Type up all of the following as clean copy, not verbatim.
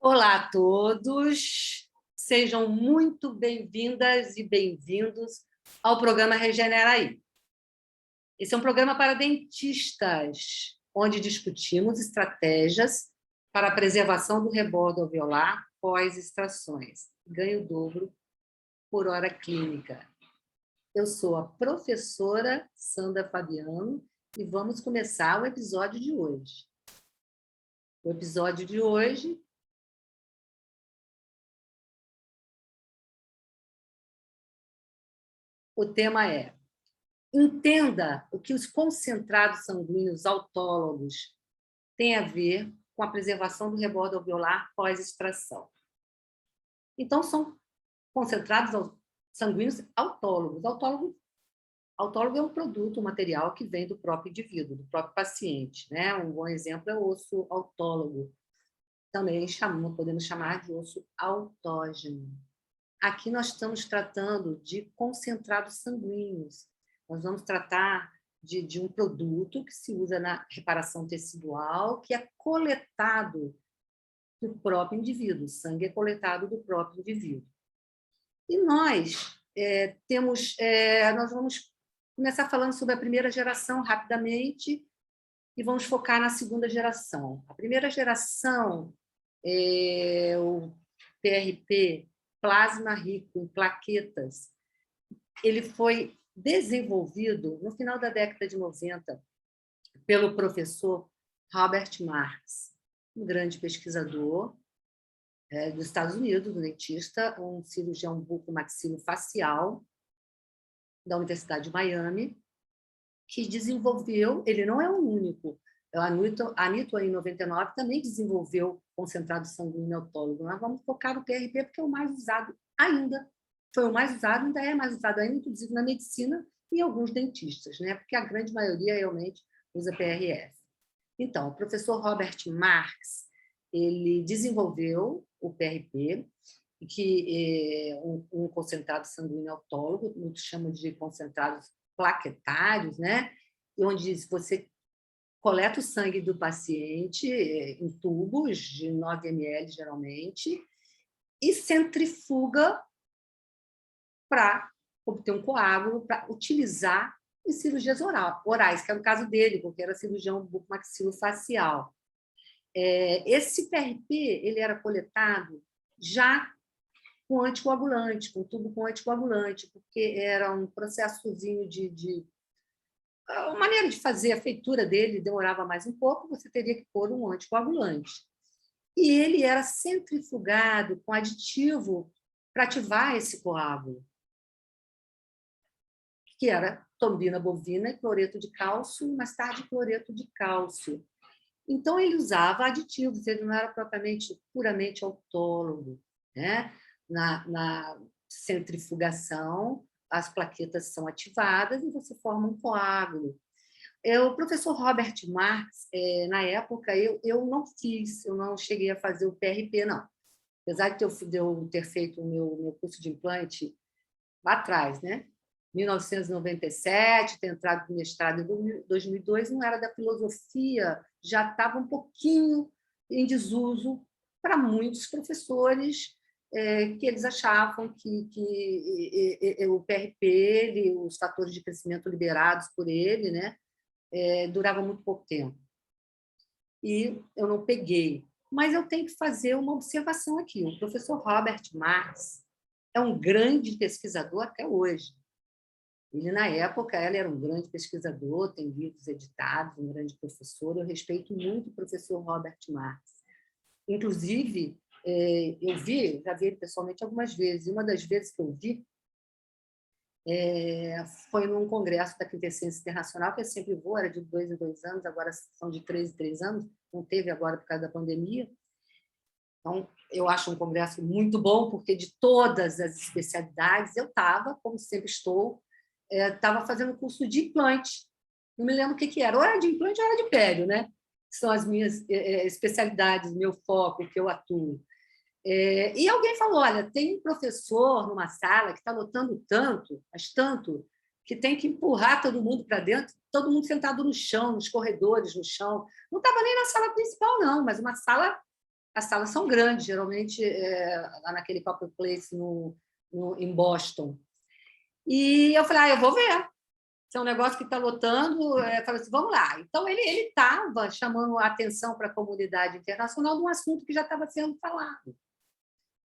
Olá a todos, sejam muito bem-vindas e bem-vindos ao programa Regeneraí. Esse é um programa para dentistas, onde discutimos estratégias para a preservação do rebordo alveolar pós-extrações. Ganho dobro por hora clínica. Eu sou a professora Sandra Fabiano e vamos começar o episódio de hoje. O episódio de hoje o tema é: entenda o que os concentrados sanguíneos autólogos têm a ver com a preservação do rebordo alveolar pós-extração. Então, são concentrados sanguíneos autólogos. Autólogo é um produto, um material que vem do próprio indivíduo, do próprio paciente, né? Um bom exemplo é o osso autólogo. Também podemos chamar de osso autógeno. Aqui nós estamos tratando de concentrados sanguíneos. Nós vamos tratar de um produto que se usa na reparação tecidual, que é coletado do próprio indivíduo. O sangue é coletado do próprio indivíduo. E nós nós vamos começar falando sobre a primeira geração rapidamente e vamos focar na segunda geração. A primeira geração é o PRP, plasma rico em plaquetas. Ele foi desenvolvido no final da década de 90 pelo professor Robert Marks, um grande pesquisador dos Estados Unidos, um dentista, um cirurgião bucomaxilofacial da Universidade de Miami, que desenvolveu, ele não é o único, a Anito, em 99, também desenvolveu concentrado sanguíneo autólogo. Nós vamos focar no PRP porque é o mais usado ainda, foi o mais usado, ainda é mais usado ainda, inclusive na medicina e alguns dentistas, né? Porque a grande maioria realmente usa PRF. Então, o professor Robert Marks, ele desenvolveu o PRP, que é um concentrado sanguíneo autólogo, muitos chamam de concentrados plaquetários, né? Onde você coleta o sangue do paciente em tubos de 9 ml, geralmente, e centrifuga para obter um coágulo, para utilizar em cirurgias orais, que é o caso dele, porque era cirurgião bucomaxilofacial. Esse PRP ele era coletado já com anticoagulante, com tubo com anticoagulante, porque era um processozinho a maneira de fazer a feitura dele demorava mais um pouco, você teria que pôr um anticoagulante. E ele era centrifugado com aditivo para ativar esse coágulo, que era tombina bovina e cloreto de cálcio, e mais tarde cloreto de cálcio. Então, ele usava aditivos, ele não era propriamente puramente autólogo, né? Na centrifugação, as plaquetas são ativadas e você forma um coágulo. O professor Robert Marks, na época, eu não cheguei a fazer o PRP, não. Apesar de eu ter feito o meu curso de implante lá atrás, né? 1997, ter entrado no mestrado em 2002, não era da filosofia, já estava um pouquinho em desuso para muitos professores, que eles achavam que o PRP, os fatores de crescimento liberados por ele, né, durava muito pouco tempo. E eu não peguei. Mas eu tenho que fazer uma observação aqui. O professor Robert Marks é um grande pesquisador até hoje. Ele, na época, ele era um grande pesquisador, tem livros editados, um grande professor. Eu respeito muito o professor Robert Marks. Inclusive, já vi ele pessoalmente algumas vezes. E uma das vezes que eu vi foi num congresso da Quintessência Internacional, que eu sempre vou, era de 2 em 2 anos, agora são de 3 em 3 anos, não teve agora por causa da pandemia. Então, eu acho um congresso muito bom, porque de todas as especialidades eu estava, como sempre estou, estava fazendo curso de implante. Não me lembro o que era. Ou era de implante ou era de pério, né? Que são as minhas especialidades, meu foco, que eu atuo. E alguém falou, olha, tem um professor numa sala que está lotando tanto, mas tanto, que tem que empurrar todo mundo para dentro, todo mundo sentado no chão, nos corredores, no chão. Não estava nem na sala principal, não, mas uma sala as salas são grandes, geralmente lá naquele Copper Place em Boston. E eu falei, eu vou ver. Se é um negócio que está lotando, eu falei assim, vamos lá. Então, ele estava chamando a atenção para a comunidade internacional de um assunto que já estava sendo falado,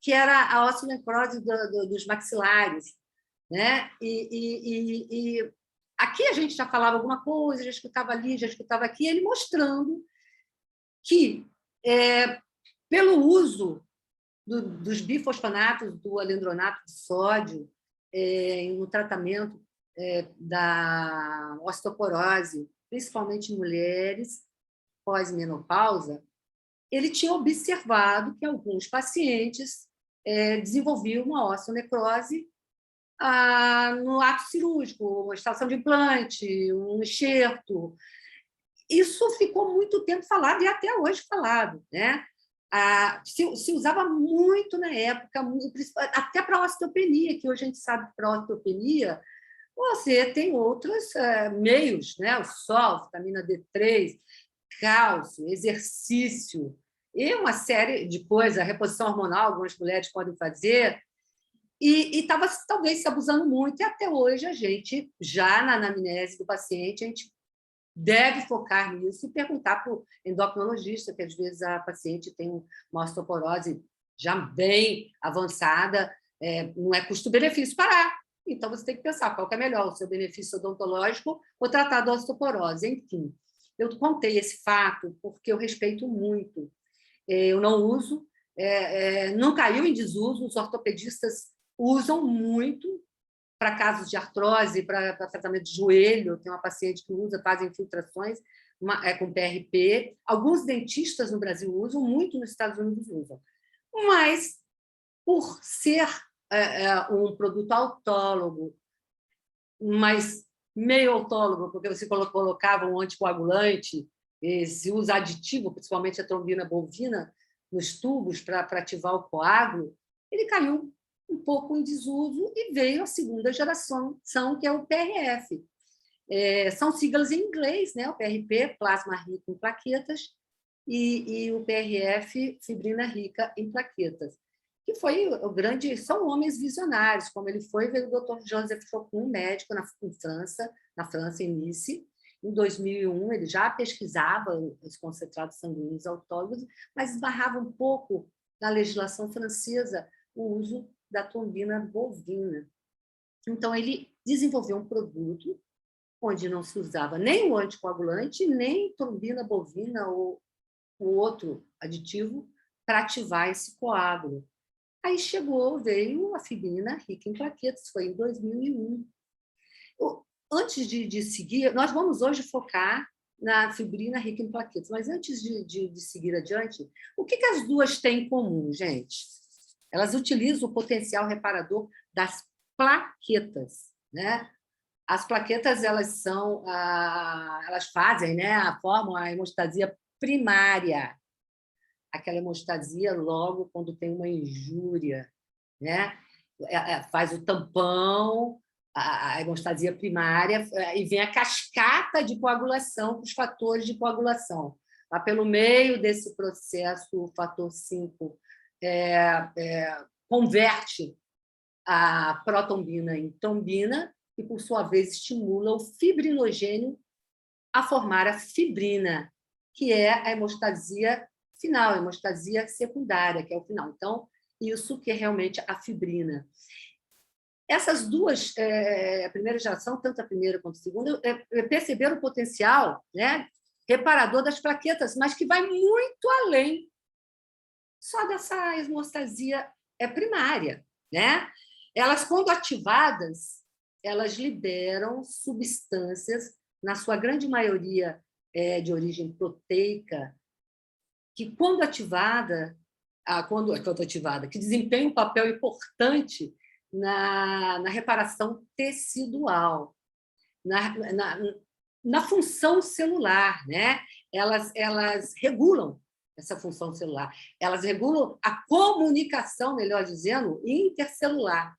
que era a osteonecrose dos maxilares, né? E aqui a gente já falava alguma coisa, já escutava ali, já escutava aqui, ele mostrando que, pelo uso dos bifosfonatos, do alendronato de sódio, no tratamento da osteoporose, principalmente em mulheres pós-menopausa, ele tinha observado que alguns pacientes desenvolviam uma osteonecrose no ato cirúrgico, uma instalação de implante, um enxerto. Isso ficou muito tempo falado e até hoje falado, né? Se usava muito na época, até para a osteopenia, que hoje a gente sabe que para a osteopenia você tem outros meios, né? O sol, vitamina D3, cálcio, exercício, e uma série de coisas, a reposição hormonal, algumas mulheres podem fazer, e estava talvez se abusando muito, e até hoje a gente, já na anamnese do paciente, a gente deve focar nisso e perguntar para o endocrinologista, que às vezes a paciente tem uma osteoporose já bem avançada, não é custo-benefício parar. Então, você tem que pensar qual que é melhor, o seu benefício odontológico ou tratar da osteoporose. Enfim, eu contei esse fato porque eu respeito muito. Eu não uso, não caiu em desuso, os ortopedistas usam muito para casos de artrose, para tratamento de joelho. Tem uma paciente que usa, faz infiltrações com PRP. Alguns dentistas no Brasil usam, muito nos Estados Unidos usam. Mas, por ser um produto autólogo, mas meio autólogo, porque você colocava um anticoagulante, se usa aditivo, principalmente a trombina bovina, nos tubos para ativar o coágulo, ele caiu um pouco em desuso e veio a segunda geração, que é o PRF. São siglas em inglês, né? O PRP, plasma rico em plaquetas, e o PRF, fibrina rica em plaquetas, que foi o grande... São homens visionários, como ele foi, veio o Dr. Joseph Chocun, médico na França, em Nice. Em 2001, ele já pesquisava os concentrados sanguíneos autólogos, mas esbarrava um pouco na legislação francesa o uso da trombina bovina. Então, ele desenvolveu um produto onde não se usava nem o anticoagulante, nem trombina bovina ou o outro aditivo para ativar esse coágulo. Aí veio a fibrina rica em plaquetas, foi em 2001. Antes de seguir, nós vamos hoje focar na fibrina rica em plaquetas, mas antes de seguir adiante, o que as duas têm em comum, gente? Elas utilizam o potencial reparador das plaquetas, né? As plaquetas, elas fazem, né, formam a hemostasia primária, aquela hemostasia logo quando tem uma injúria, né? Faz o tampão, a hemostasia primária, e vem a cascata de coagulação, os fatores de coagulação. Lá pelo meio desse processo, o fator 5 converte a protombina em trombina e, por sua vez, estimula o fibrinogênio a formar a fibrina, que é a hemostasia final, a hemostasia secundária, que é o final. Então, isso que é realmente a fibrina. Essas duas, a primeira geração, tanto a primeira quanto a segunda, perceberam o potencial, né, reparador das plaquetas, mas que vai muito além só dessa hemostasia primária, né? Elas, quando ativadas, elas liberam substâncias, na sua grande maioria de origem proteica, que, quando ativada, que desempenha um papel importante na reparação tecidual, na função celular, né? Elas regulam essa função celular, elas regulam a comunicação, melhor dizendo, intercelular.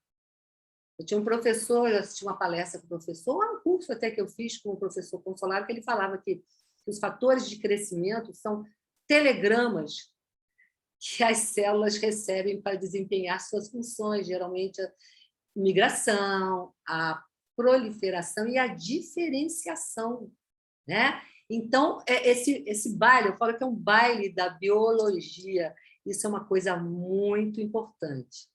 Eu tinha um professor, eu assisti uma palestra com o professor, um curso até que eu fiz com o professor Consolaro, que ele falava que os fatores de crescimento são telegramas que as células recebem para desempenhar suas funções, geralmente a migração, a proliferação e a diferenciação, né? Então, esse baile, eu falo que é um baile da biologia, isso é uma coisa muito importante.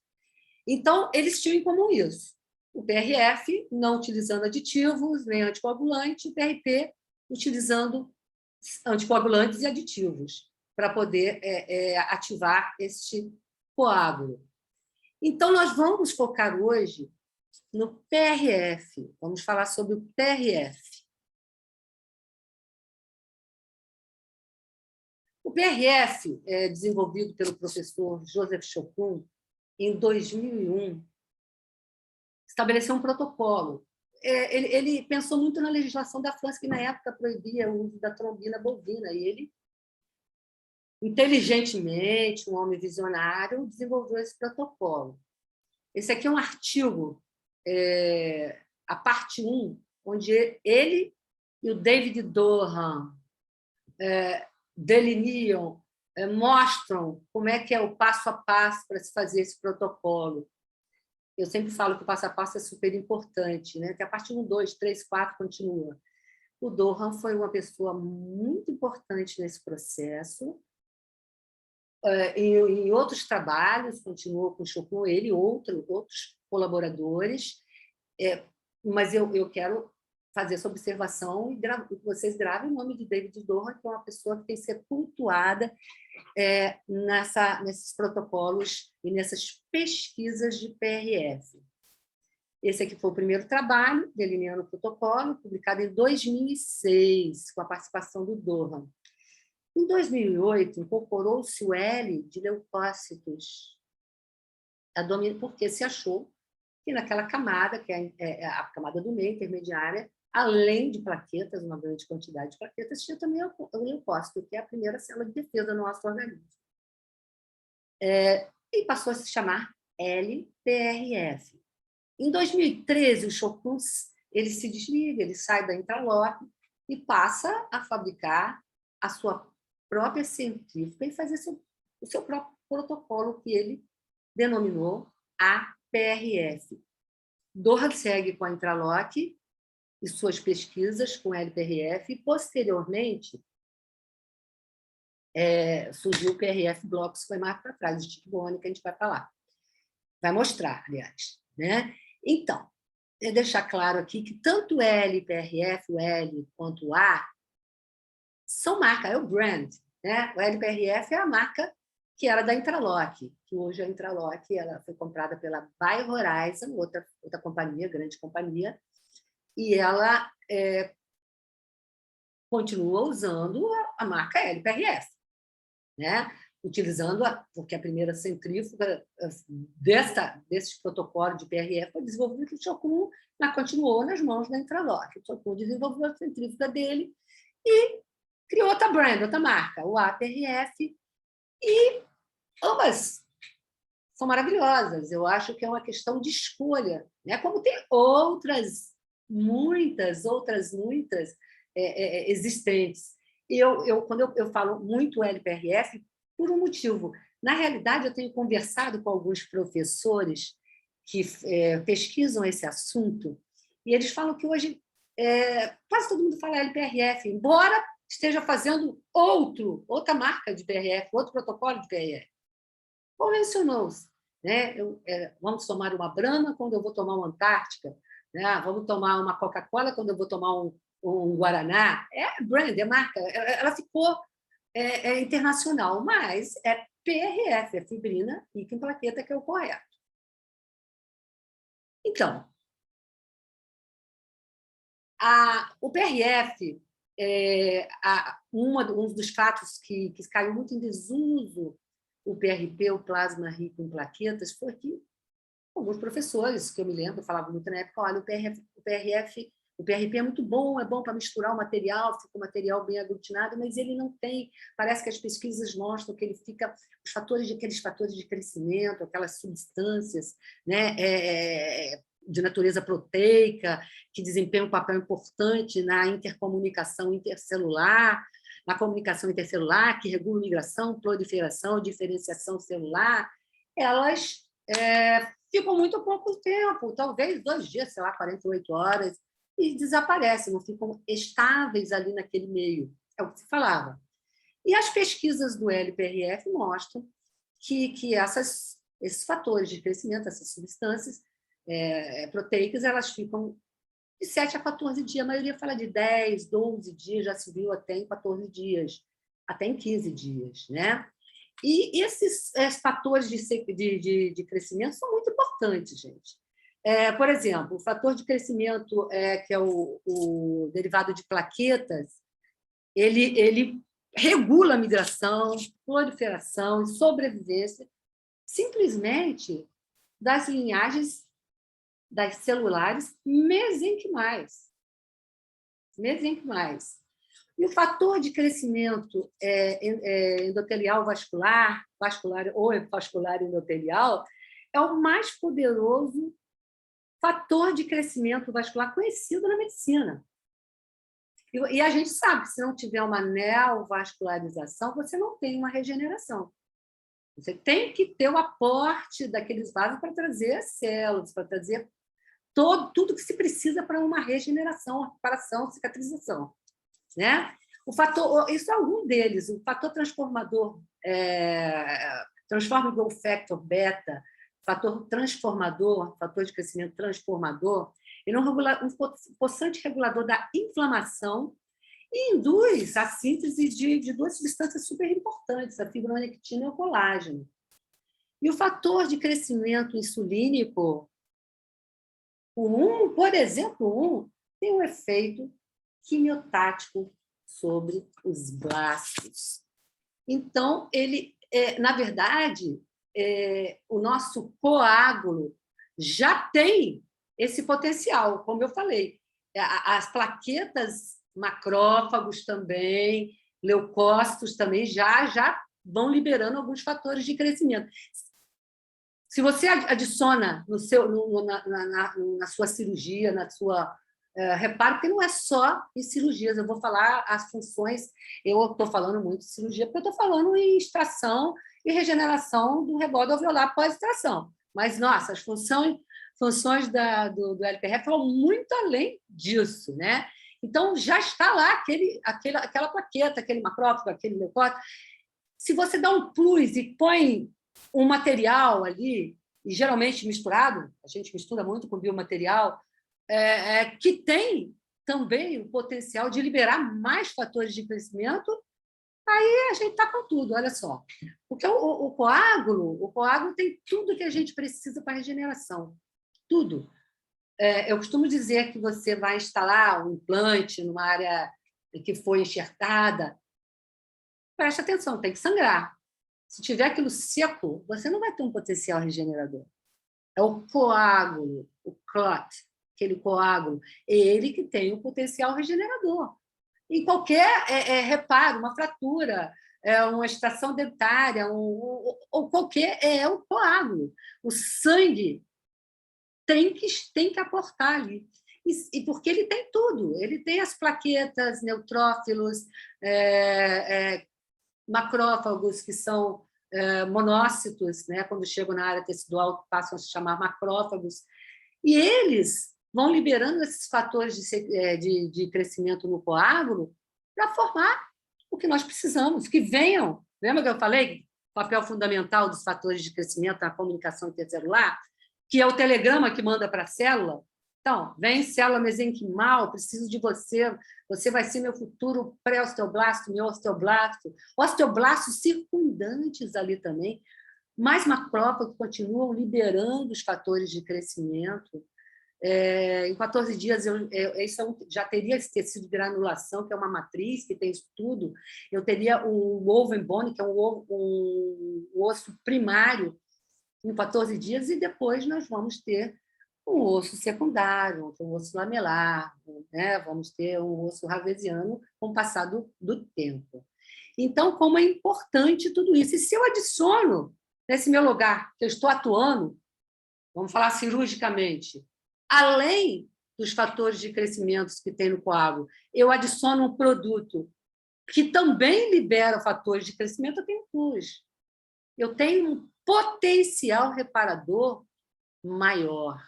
Então, eles tinham em comum isso. O PRF, não utilizando aditivos nem anticoagulante, o PRP, utilizando anticoagulantes e aditivos para poder ativar este coágulo. Então, nós vamos focar hoje no PRF. Vamos falar sobre o PRF. O PRF é desenvolvido pelo professor Joseph Chocun em 2001, estabeleceu um protocolo. Ele pensou muito na legislação da França, que na época proibia o uso da trombina bovina, e ele, inteligentemente, um homem visionário, desenvolveu esse protocolo. Esse aqui é um artigo, a parte 1, onde ele e o David Doran delineam, mostram como é que é o passo a passo para se fazer esse protocolo. Eu sempre falo que o passo a passo é super importante, né? Que a parte 1, 2, 3, 4 continua. O Doran foi uma pessoa muito importante nesse processo. Em outros trabalhos, continuou com o Chocun, ele e outros colaboradores, mas eu quero fazer essa observação e que vocês gravem o nome de David Doran, que é uma pessoa que tem que ser pontuada nesses protocolos e nessas pesquisas de PRF. Esse aqui foi o primeiro trabalho, delineando o protocolo, publicado em 2006, com a participação do Doran. Em 2008, incorporou-se o L de leucócitos, porque se achou que naquela camada, que é a camada do meio, intermediária, além de plaquetas, uma grande quantidade de plaquetas, tinha também o leucócito, que é a primeira célula de defesa do nosso organismo. E passou a se chamar LPRF. Em 2013, o Chocun ele se desliga, ele sai da Intraloc e passa a fabricar a sua própria centrífuga e fazer o seu próprio protocolo, que ele denominou APRF. Doran segue com a Intraloc e suas pesquisas com LPRF, e, posteriormente, surgiu o PRF Blocks, que foi mais para trás, de Stickbone, que a gente vai falar. Vai mostrar, aliás. Né? Então, deixar claro aqui que tanto o LPRF, o L, quanto o A, são marca, é o brand. Né? O LPRF é a marca que era da Intraloc, que hoje a Intraloc ela foi comprada pela BioHorizon, outra companhia, grande companhia, e ela continua usando a marca LPRF, né? Utilizando, porque a primeira centrífuga desse protocolo de PRF foi desenvolvida pelo Chocun, mas continuou nas mãos da Intraloc. O Chocun desenvolveu a centrífuga dele e criou outra brand, outra marca, o APRF, e ambas são maravilhosas. Eu acho que é uma questão de escolha, né? Como tem muitas existentes. E quando eu falo muito LPRF, por um motivo. Na realidade, eu tenho conversado com alguns professores que pesquisam esse assunto, e eles falam que hoje quase todo mundo fala LPRF, embora esteja fazendo outra marca de PRF, outro protocolo de PRF. Convencionou-se. Né? Vamos tomar uma Brahma quando eu vou tomar uma Antártica, né? Vamos tomar uma Coca-Cola quando eu vou tomar um Guaraná. É brand, é marca. Ela ficou internacional, mas é PRF, é fibrina e com plaqueta, que é o correto. Então, o PRF, um dos fatos que caiu muito em desuso o PRP, o plasma rico em plaquetas, foi que alguns professores, que eu me lembro, falavam muito na época, olha, o PRP é muito bom, é bom para misturar o material, fica o material bem aglutinado, mas ele não tem, parece que as pesquisas mostram que ele fica, aqueles fatores de crescimento, aquelas substâncias, né, de natureza proteica, que desempenham um papel importante na intercomunicação intercelular, na comunicação intercelular, que regulam migração, proliferação, diferenciação celular, elas ficam muito pouco tempo, talvez 2 dias, sei lá, 48 horas, e desaparecem, não ficam estáveis ali naquele meio. É o que se falava. E as pesquisas do LPRF mostram que esses fatores de crescimento, essas substâncias proteicas, elas ficam de 7 a 14 dias. A maioria fala de 10, 12 dias, já se viu até em 14 dias, até em 15 dias. Né? E esses fatores de crescimento são muito importantes, gente. Por exemplo, o fator de crescimento, que é o derivado de plaquetas, ele regula a migração, proliferação e sobrevivência simplesmente das linhagens das celulares mesenquimais. Mesenquimais. E o fator de crescimento endotelial vascular ou vascular endotelial, é o mais poderoso fator de crescimento vascular conhecido na medicina. E a gente sabe que se não tiver uma neovascularização, você não tem uma regeneração. Você tem que ter o aporte daqueles vasos para trazer as células, para trazer tudo que se precisa para uma regeneração, reparação, cicatrização. Né? Isso é algum deles. O fator transformador, transformable factor beta, fator transformador, fator de crescimento transformador, ele é um possante regulador da inflamação e induz a síntese de 2 substâncias super importantes, a fibronectina e o colágeno. E o fator de crescimento insulínico, por exemplo, tem um efeito quimiotático sobre os blastos. Então, na verdade, o nosso coágulo já tem esse potencial, como eu falei. As plaquetas, macrófagos também, leucócitos também, já vão liberando alguns fatores de crescimento. Se você adiciona na sua cirurgia, repare que não é só em cirurgias, eu vou falar as funções, eu estou falando muito de cirurgia, porque eu estou falando em extração e regeneração do rebordo alveolar pós-extração. Mas, nossa, as funções do LPRF vão muito além disso. Né? Então, já está lá aquela plaqueta, aquele macrófago, aquele leucócito. Se você dá um plus e põe um material ali, e geralmente misturado, a gente mistura muito com biomaterial, que tem também o potencial de liberar mais fatores de crescimento, aí a gente está com tudo, olha só. Porque o coágulo tem tudo que a gente precisa para a regeneração, tudo. Eu costumo dizer que você vai instalar um implante numa área que foi enxertada, preste atenção, tem que sangrar. Se tiver aquilo seco, você não vai ter um potencial regenerador. É o coágulo, o clot, aquele coágulo, ele que tem o potencial regenerador. Em qualquer reparo, uma fratura, uma extração dentária, ou qualquer, o coágulo. O sangue tem que aportar ali. E porque ele tem tudo. Ele tem as plaquetas, neutrófilos, macrófagos, que são monócitos, né? Quando chegam na área tecidual, passam a se chamar macrófagos, e eles vão liberando esses fatores de crescimento no coágulo para formar o que nós precisamos, que venham. Lembra que eu falei o papel fundamental dos fatores de crescimento na comunicação intercelular, que é o telegrama que manda para a célula? Então, vem célula mesenquimal, preciso de você, você vai ser meu futuro pré-osteoblasto, meu osteoblasto, osteoblastos circundantes ali também, mas macrófagos continuam liberando os fatores de crescimento. Em 14 dias, isso já teria esse tecido de granulação, que é uma matriz, que tem isso tudo. Eu teria o woven bone, que é um osso primário, em 14 dias, e depois nós vamos ter um osso secundário, um osso lamelar, né? Vamos ter um osso ravesiano com o passar do tempo. Então, como é importante tudo isso. E se eu adiciono, nesse meu lugar, que eu estou atuando, vamos falar cirurgicamente, além dos fatores de crescimento que tem no coágulo, eu adiciono um produto que também libera fatores de crescimento, eu tenho pus. Eu tenho um potencial reparador maior.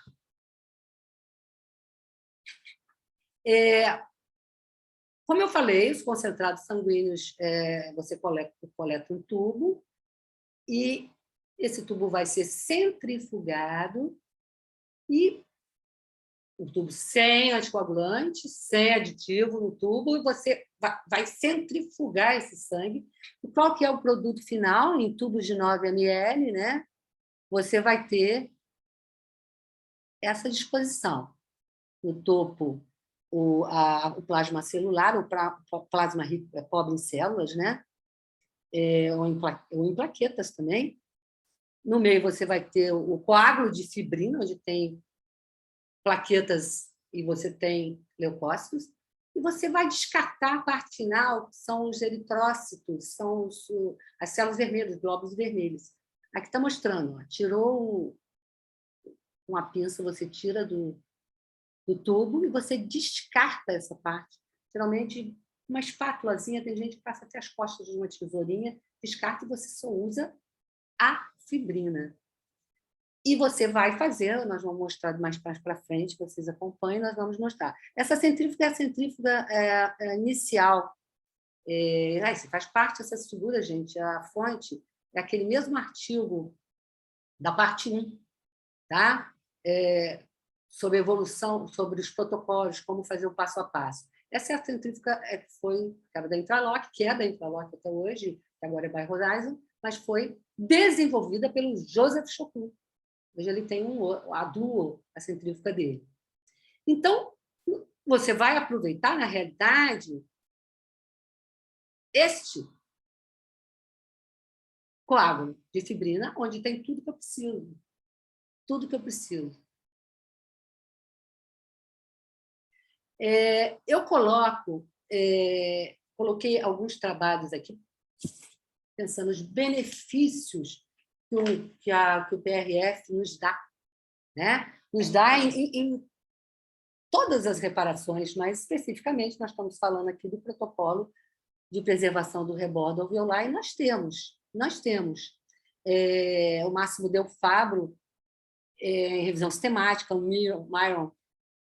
Como eu falei, os concentrados sanguíneos, você coleta um tubo e esse tubo vai ser centrifugado e o tubo sem anticoagulante, sem aditivo no tubo, e você vai centrifugar esse sangue. E qual que é o produto final? Em tubos de 9 ml, né? Você vai ter essa disposição. No topo, o plasma celular, o plasma pobre em células, né? Ou em plaquetas também. No meio, você vai ter o coágulo de fibrina, onde tem plaquetas e você tem leucócitos, e você vai descartar a parte final, que são os eritrócitos, são as células vermelhas, os glóbulos vermelhos. Aqui está mostrando, ó, tirou com a pinça, você tira do tubo e você descarta essa parte. Geralmente, uma espátulazinha, tem gente que passa até as costas de uma tesourinha, descarta e você só usa a fibrina. E você vai fazer, nós vamos mostrar mais para frente, vocês acompanhem, nós vamos mostrar. Essa centrífuga é a centrífuga inicial. Isso faz parte dessas figuras, gente. A fonte é aquele mesmo artigo da parte 1, tá? Sobre evolução, sobre os protocolos, como fazer o passo a passo. Essa é a centrífuga que era da Intraloc, que é da Intraloc até hoje, que agora é by Horizon, mas foi desenvolvida pelo Joseph Chocun. Hoje ele tem a Duo, a centrífuga dele. Então, você vai aproveitar, na realidade, este coágulo de fibrina, onde tem tudo que eu preciso. Tudo que eu preciso. Eu coloquei alguns trabalhos aqui, pensando nos benefícios que o PRF nos dá. Né? Nos dá em todas as reparações, mas especificamente nós estamos falando aqui do protocolo de preservação do rebordo alveolar, e nós temos o Máximo Del Fabro em revisão sistemática, o Myron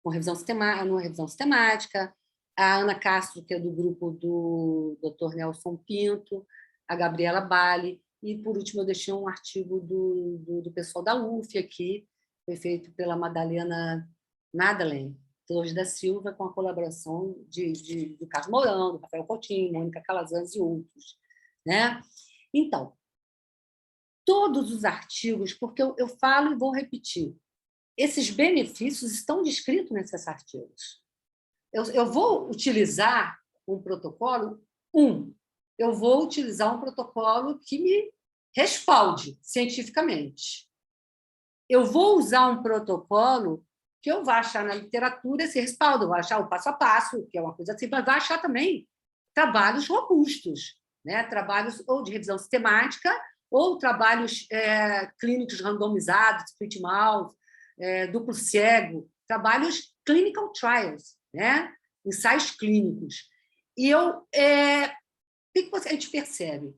com revisão sistemática, a Ana Castro, que é do grupo do Dr. Nelson Pinto, a Gabriela Bali, e, por último, eu deixei um artigo do pessoal da UF aqui, foi feito pela Madalena Torres da Silva, com a colaboração do Carlos Mourão, do Rafael Coutinho, Mônica Calazans e outros. Né? Então, todos os artigos, porque eu falo e vou repetir, esses benefícios estão descritos nesses artigos. Eu vou utilizar um protocolo, eu vou utilizar um protocolo que me respalde cientificamente. Eu vou usar um protocolo que eu vou achar na literatura esse respaldo, eu vou achar o passo a passo, que é uma coisa assim, mas vou achar também trabalhos robustos, né? Trabalhos ou de revisão sistemática ou trabalhos clínicos randomizados, split mouse, duplo cego, trabalhos clinical trials, né? Ensaios clínicos. E o que a gente percebe?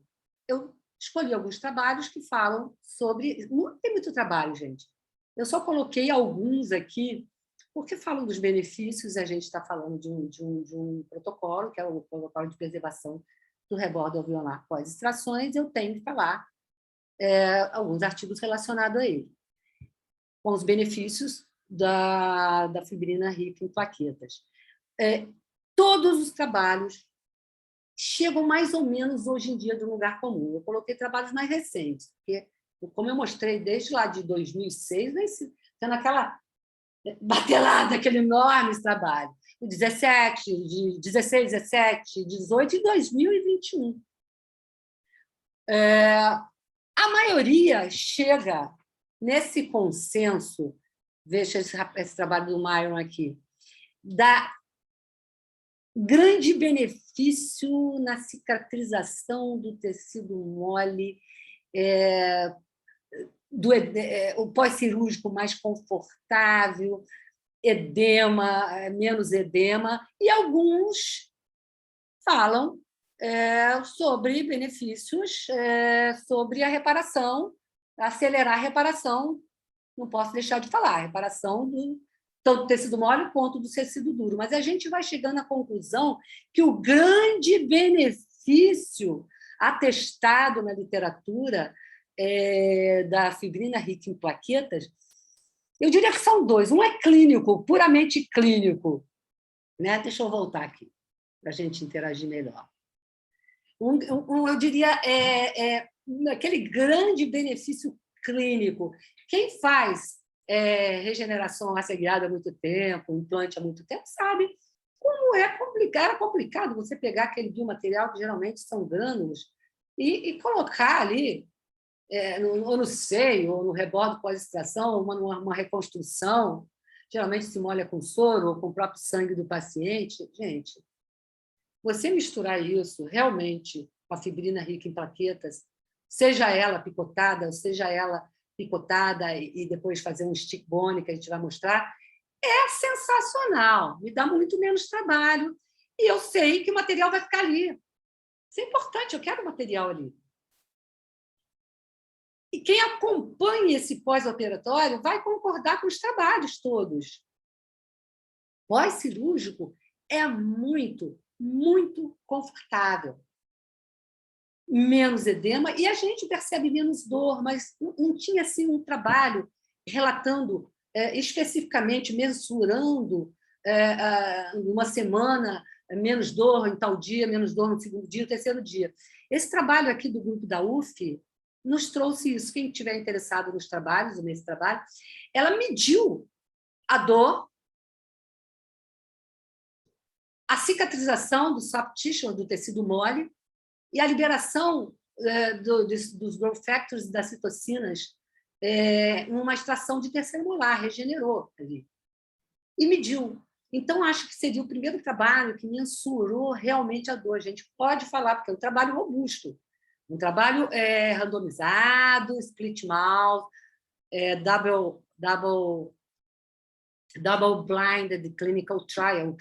Eu escolhi alguns trabalhos que falam sobre... Não tem muito trabalho, gente. Eu só coloquei alguns aqui, porque falam dos benefícios, a gente está falando de um protocolo, que é o protocolo de preservação do rebordo alveolar pós-extrações, eu tenho que falar alguns artigos relacionados a ele, com os benefícios da fibrina rica em plaquetas. Todos os trabalhos chegam mais ou menos hoje em dia de um lugar comum. Eu coloquei trabalhos mais recentes, porque, como eu mostrei desde lá de 2006, tendo aquela batelada, aquele enorme trabalho. O 17, de 16, 17, 18 e 2021. A maioria chega nesse consenso, veja esse trabalho do Myron aqui, da grande benefício na cicatrização do tecido mole, o pós-cirúrgico mais confortável, edema, menos edema, e alguns falam sobre benefícios, sobre a reparação, acelerar a reparação, não posso deixar de falar, a reparação tanto do tecido mole quanto do tecido duro. Mas a gente vai chegando à conclusão que o grande benefício atestado na literatura da fibrina rica em plaquetas, eu diria que são dois. Um é clínico, puramente clínico. Né? Deixa eu voltar aqui, para a gente interagir melhor. Eu diria, aquele grande benefício clínico. Quem faz regeneração assegurada há muito tempo, implante há muito tempo, sabe como era complicado você pegar aquele biomaterial, que geralmente são grânulos, e colocar ali, ou no seio, ou no rebordo pós-extração, uma reconstrução. Geralmente se molha com soro ou com o próprio sangue do paciente. Gente, você misturar isso realmente com a fibrina rica em plaquetas, seja ela picotada, seja ela picotada e depois fazer um stick bone, que a gente vai mostrar, é sensacional, me dá muito menos trabalho e eu sei que o material vai ficar ali. Isso é importante, eu quero o material ali. E quem acompanha esse pós-operatório vai concordar com os trabalhos todos. Pós-cirúrgico é muito, muito confortável. Menos edema, e a gente percebe menos dor, mas não tinha assim, um trabalho relatando especificamente, mensurando uma semana, menos dor em tal dia, menos dor no segundo dia, no terceiro dia. Esse trabalho aqui do grupo da UF nos trouxe isso. Quem estiver interessado nos trabalhos, nesse trabalho, ela mediu a dor, a cicatrização do soft tissue, do tecido mole, e a liberação dos growth factors e das citocinas numa extração de terceiro molar, regenerou ali. E mediu. Então, acho que seria o primeiro trabalho que mensurou realmente a dor. A gente pode falar, porque é um trabalho robusto, um trabalho randomizado, split mouth, double blinded clinical trial, um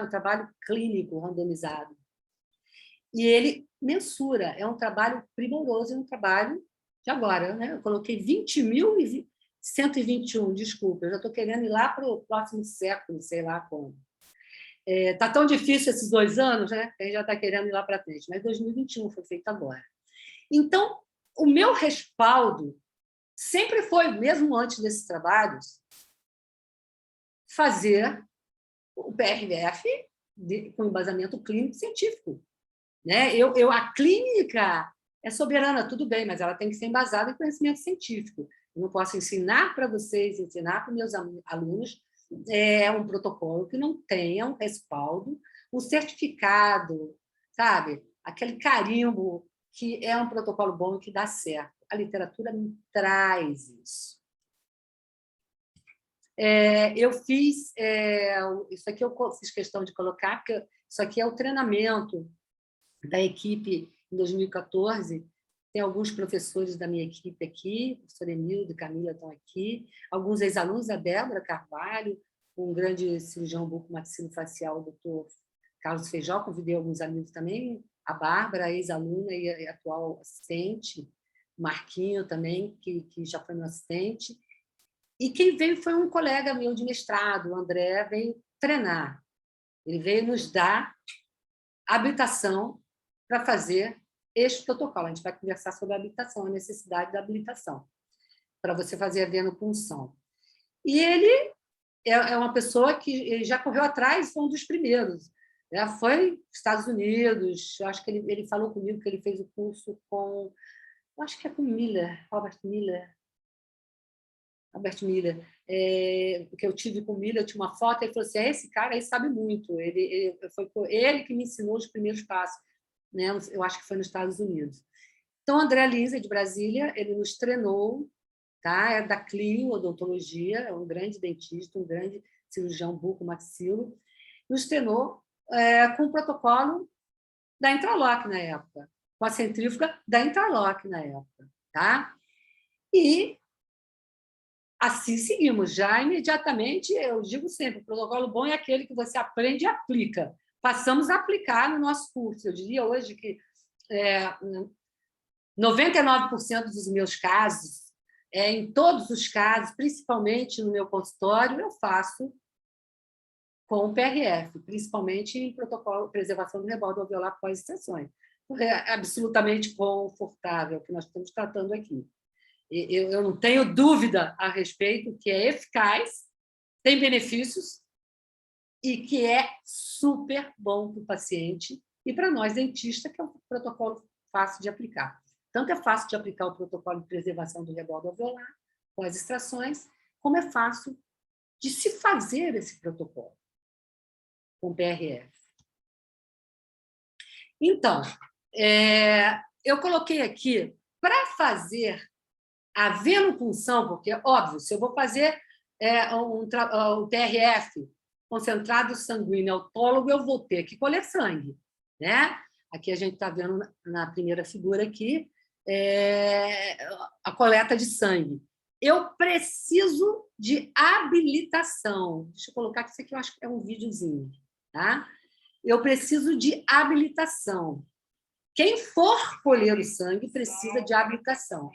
trabalho clínico randomizado. E ele mensura, é um trabalho primoroso, é um trabalho de agora. Né? Eu coloquei 20.121, desculpa, eu já estou querendo ir lá para o próximo século, sei lá como. Está tão difícil esses 2 anos, né? Que a gente já está querendo ir lá para frente, mas 2021 foi feito agora. Então, o meu respaldo sempre foi, mesmo antes desses trabalhos, fazer o PRF com embasamento clínico científico. Né? A clínica é soberana, tudo bem, mas ela tem que ser embasada em conhecimento científico. Eu não posso ensinar para vocês, ensinar para os meus alunos um protocolo que não tenha um respaldo, um certificado, sabe? Aquele carimbo que é um protocolo bom e que dá certo. A literatura me traz isso. Eu fiz... isso aqui eu fiz questão de colocar, porque isso aqui é o treinamento da equipe em 2014. Tem alguns professores da minha equipe aqui, o professor Emildo e Camila estão aqui, alguns ex-alunos, a Débora Carvalho, um grande cirurgião bucomaxilofacial, o doutor Carlos Feijó, convidei alguns amigos também, a Bárbara, ex-aluna e atual assistente, o Marquinho também, que já foi meu assistente, e quem veio foi um colega meu de mestrado, o André, veio treinar. Ele veio nos dar habilitação para fazer este protocolo. A gente vai conversar sobre a habilitação, a necessidade da habilitação, para você fazer a venopunção. E ele é uma pessoa que já correu atrás, foi um dos primeiros. Já foi nos Estados Unidos, acho que ele falou comigo que ele fez o curso com, acho que é com Robert Miller, que eu tive com o Miller, eu tinha uma foto, ele falou assim, esse cara aí sabe muito, foi ele que me ensinou os primeiros passos, né? Eu acho que foi nos Estados Unidos. Então, André Lisa, de Brasília, ele nos treinou, tá? É da Clio, odontologia, é um grande dentista, um grande cirurgião bucomaxilo, nos treinou com o protocolo da Intralock na época, com a centrífuga da Intralock na época, tá? E assim seguimos. Já imediatamente, eu digo sempre, o protocolo bom é aquele que você aprende e aplica. passamos a aplicar no nosso curso. Eu diria hoje que 99% dos meus casos, em todos os casos, principalmente no meu consultório, eu faço com o PRF, principalmente em protocolo de preservação do rebordo alveolar pós-extrações. É absolutamente confortável o que nós estamos tratando aqui. Eu não tenho dúvida a respeito que é eficaz, tem benefícios e que é super bom para o paciente e para nós, dentistas, que é um protocolo fácil de aplicar. Tanto é fácil de aplicar o protocolo de preservação do rebordo alveolar pós-extrações, como é fácil de se fazer esse protocolo com PRF. Então, eu coloquei aqui, para fazer a venopunção, porque, óbvio, se eu vou fazer o PRF, concentrado sanguíneo autólogo, eu vou ter que colher sangue, né? Aqui a gente está vendo na primeira figura aqui a coleta de sangue. Eu preciso de habilitação. Deixa eu colocar que isso aqui eu acho que é um videozinho, tá? Eu preciso de habilitação. Quem for colher o sangue precisa de habilitação.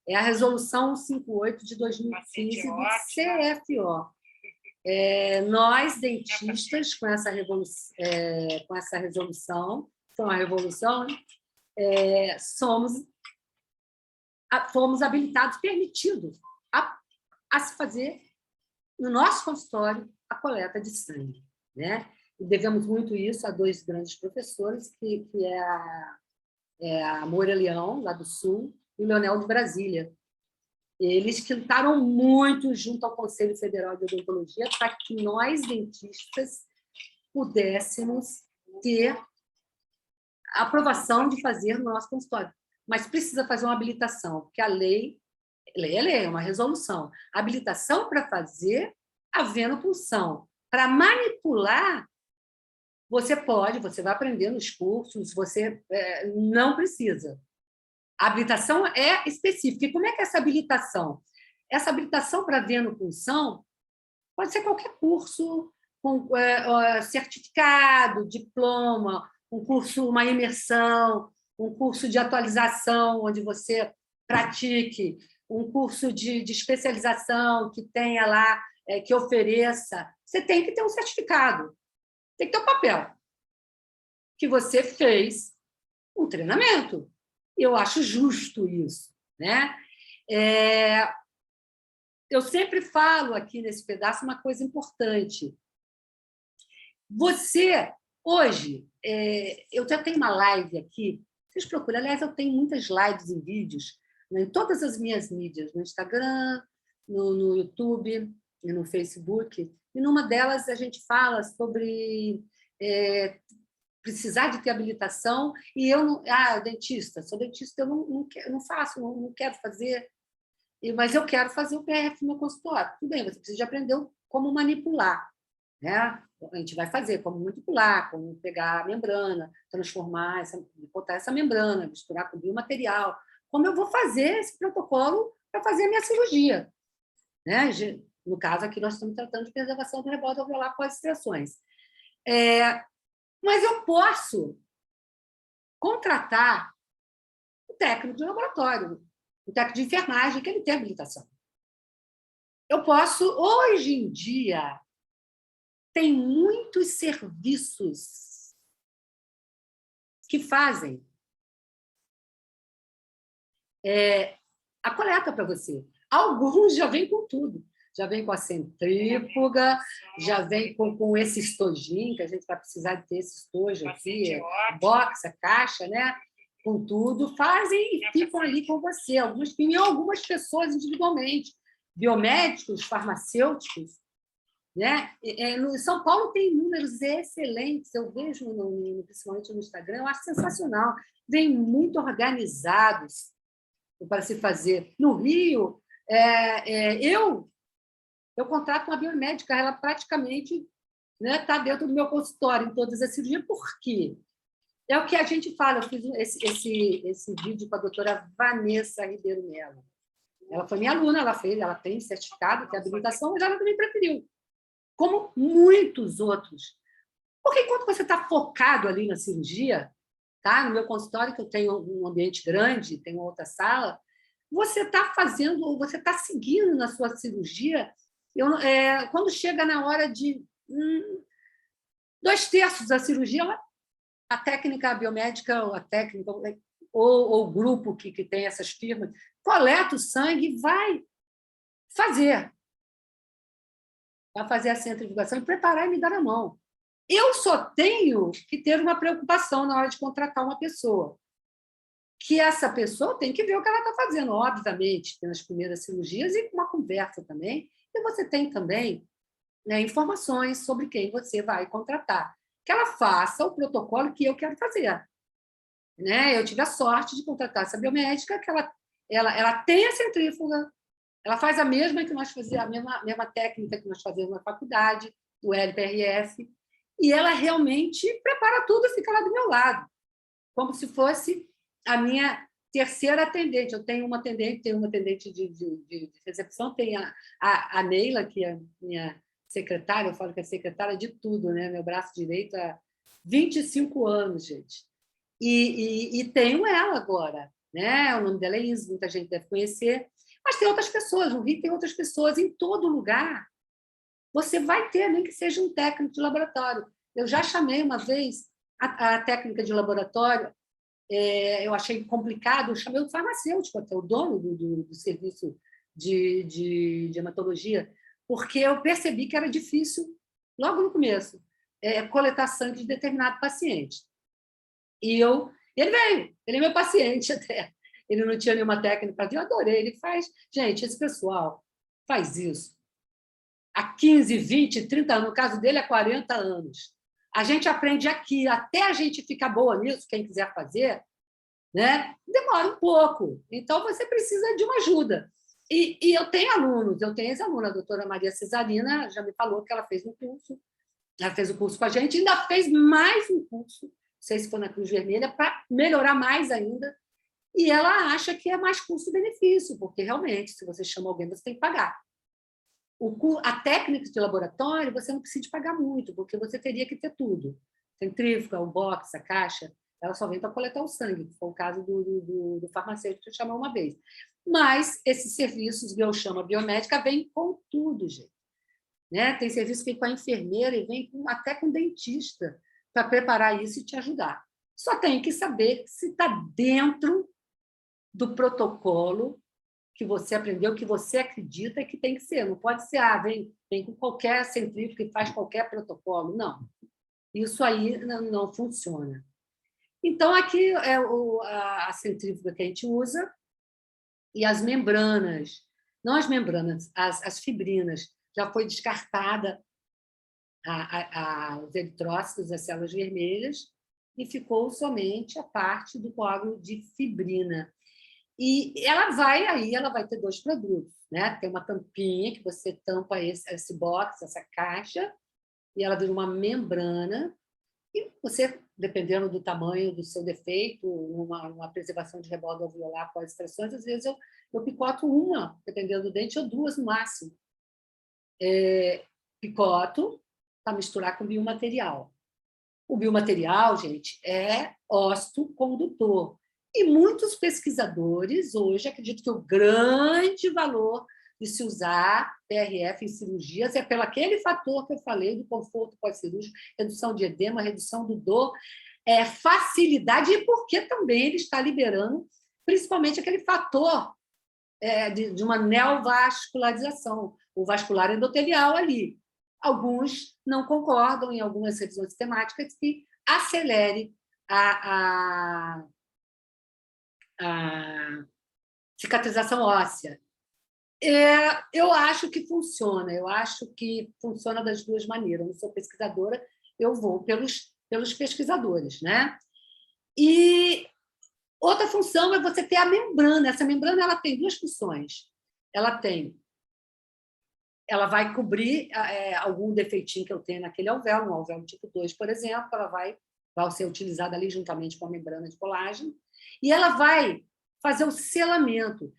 É a resolução 158 de 2015 do CFO. Nós, dentistas, com essa resolução, foi uma revolução, fomos habilitados, permitidos a se fazer, no nosso consultório, a coleta de sangue, né? E devemos muito isso a dois grandes professores, que é a Moura Leão, lá do Sul, e o Leonel de Brasília. Eles que lutaram muito junto ao Conselho Federal de Odontologia para que nós, dentistas, pudéssemos ter a aprovação de fazer no nosso consultório. Mas precisa fazer uma habilitação, porque a lei é uma resolução. A habilitação para fazer a venopunção. Para manipular, você vai aprender nos cursos, você não precisa. A habilitação é específica. E como é que é essa habilitação? Essa habilitação para venopunção pode ser qualquer curso, com certificado, diploma, um curso, uma imersão, um curso de atualização, onde você pratique, um curso de especialização que tenha lá, que ofereça. Você tem que ter um certificado, tem que ter um papel que você fez um treinamento. Eu acho justo isso, né? Eu sempre falo aqui nesse pedaço uma coisa importante. Você, hoje, eu já tenho uma live aqui, vocês procuram, aliás, eu tenho muitas lives e vídeos, né, em todas as minhas mídias, no Instagram, no YouTube e no Facebook, e numa delas a gente fala sobre precisar de ter habilitação, e eu não... dentista, sou dentista, eu não faço, não quero fazer, mas eu quero fazer o PRF no meu consultório. Tudo bem, você precisa de aprender como manipular, né? A gente vai fazer como manipular, como pegar a membrana, transformar, botar essa membrana, misturar com biomaterial, como eu vou fazer esse protocolo para fazer a minha cirurgia, né? No caso aqui nós estamos tratando de preservação do rebordo alveolar pós-extrações. Mas eu posso contratar um técnico de laboratório, um técnico de enfermagem, que ele tem habilitação. Eu posso, hoje em dia, tem muitos serviços que fazem a coleta para você. Alguns já vêm com tudo. Já vem com a centrífuga, já vem com esse estojinho, que a gente vai precisar de ter esse estojo aqui, box, a caixa, né? Com tudo, fazem e ficam ali com você. Algumas pessoas individualmente, biomédicos, farmacêuticos, né? No São Paulo tem números excelentes, eu vejo, principalmente no Instagram, eu acho sensacional. Vêm muito organizados para se fazer. No Rio, eu contrato uma biomédica, ela praticamente está dentro do meu consultório em todas as cirurgias. Por quê? É o que a gente fala. Eu fiz esse vídeo com a doutora Vanessa Ribeiro Melo. Ela foi minha aluna, ela tem certificado, tem habilitação, mas ela também preferiu, como muitos outros. Porque enquanto você está focado ali na cirurgia, tá? No meu consultório, que eu tenho um ambiente grande, tenho outra sala, você está fazendo, você está seguindo na sua cirurgia. Quando chega na hora de 2/3 da cirurgia, a técnica biomédica, ou a técnica, ou o grupo que tem essas firmas, coleta o sangue e fazer. Vai fazer a centrifugação e preparar e me dar na mão. Eu só tenho que ter uma preocupação na hora de contratar uma pessoa, que essa pessoa tem que ver o que ela está fazendo, obviamente, nas primeiras cirurgias, e uma conversa também. E você tem também, né, informações sobre quem você vai contratar. Que ela faça o protocolo que eu quero fazer. Né? Eu tive a sorte de contratar essa biomédica, que ela tem a centrífuga, ela faz a mesma que nós fazíamos, a mesma técnica que nós fazíamos na faculdade, do LPRF, e ela realmente prepara tudo e fica lá do meu lado, como se fosse a minha terceira atendente. Eu tenho uma atendente de recepção, tem a Neila, que é minha secretária, eu falo que é secretária de tudo, né? Meu braço direito há 25 anos, gente. E tenho ela agora, né? O nome dela é Isa, muita gente deve conhecer, mas tem outras pessoas, no Rio tem outras pessoas, em todo lugar. Você vai ter, nem que seja um técnico de laboratório. Eu já chamei uma vez a técnica de laboratório, eu achei complicado, eu chamei o farmacêutico, até o dono do serviço de hematologia, porque eu percebi que era difícil, logo no começo, coletar sangue de determinado paciente. Ele veio, ele é meu paciente até. Ele não tinha nenhuma técnica, eu adorei. Ele faz. Gente, esse pessoal faz isso há 15, 20, 30 anos. No caso dele, há 40 anos. A gente aprende aqui, até a gente ficar boa nisso, quem quiser fazer, né? Demora um pouco. Então, você precisa de uma ajuda. E eu tenho alunos, eu tenho ex-aluna, a doutora Maria Cesarina já me falou que ela fez um curso, ela fez o curso com a gente, ainda fez mais um curso, não sei se foi na Cruz Vermelha, para melhorar mais ainda. E ela acha que é mais custo-benefício, porque realmente, se você chama alguém, você tem que pagar. A técnica de laboratório, você não precisa pagar muito, porque você teria que ter tudo. Centrífuga, o box, a caixa, ela só vem para coletar o sangue, que foi o caso do farmacêutico que eu chamei uma vez. Mas esses serviços, que eu chamo biomédica, vem com tudo, gente. Né? Tem serviço que vem com a enfermeira e vem até com o dentista para preparar isso e te ajudar. Só tem que saber se está dentro do protocolo que você aprendeu, que você acredita que tem que ser. Não pode ser, vem com qualquer centrífuga e faz qualquer protocolo. Não. Isso aí não funciona. Então, aqui é a centrífuga que a gente usa e as membranas. Não as membranas, as fibrinas. Já foi descartada os eritrócitos, as células vermelhas, e ficou somente a parte do coágulo de fibrina. E ela vai ter 2 produtos, né? Tem uma tampinha que você tampa esse box, essa caixa, e ela vira uma membrana, e você, dependendo do tamanho do seu defeito, uma preservação de rebordo alveolar após extrações, às vezes eu picoto uma, dependendo do dente, ou 2 no máximo. Picoto para misturar com biomaterial. O biomaterial, gente, é osteocondutor. E muitos pesquisadores hoje acreditam que o grande valor de se usar PRF em cirurgias é pelo aquele fator que eu falei do conforto pós-cirúrgico, redução de edema, redução do dor, facilidade, e porque também ele está liberando principalmente aquele fator de uma neovascularização, o vascular endotelial ali. Alguns não concordam em algumas revisões temáticas que acelere a cicatrização óssea. Eu acho que funciona, das 2 maneiras. Eu não sou pesquisadora, eu vou pelos pesquisadores, né? E outra função é você ter a membrana. Essa membrana ela tem 2 funções. Ela vai cobrir algum defeitinho que eu tenho naquele alvéolo, um alvéolo tipo 2, por exemplo, ela vai ser utilizada ali juntamente com a membrana de colágeno, e ela vai fazer o selamento.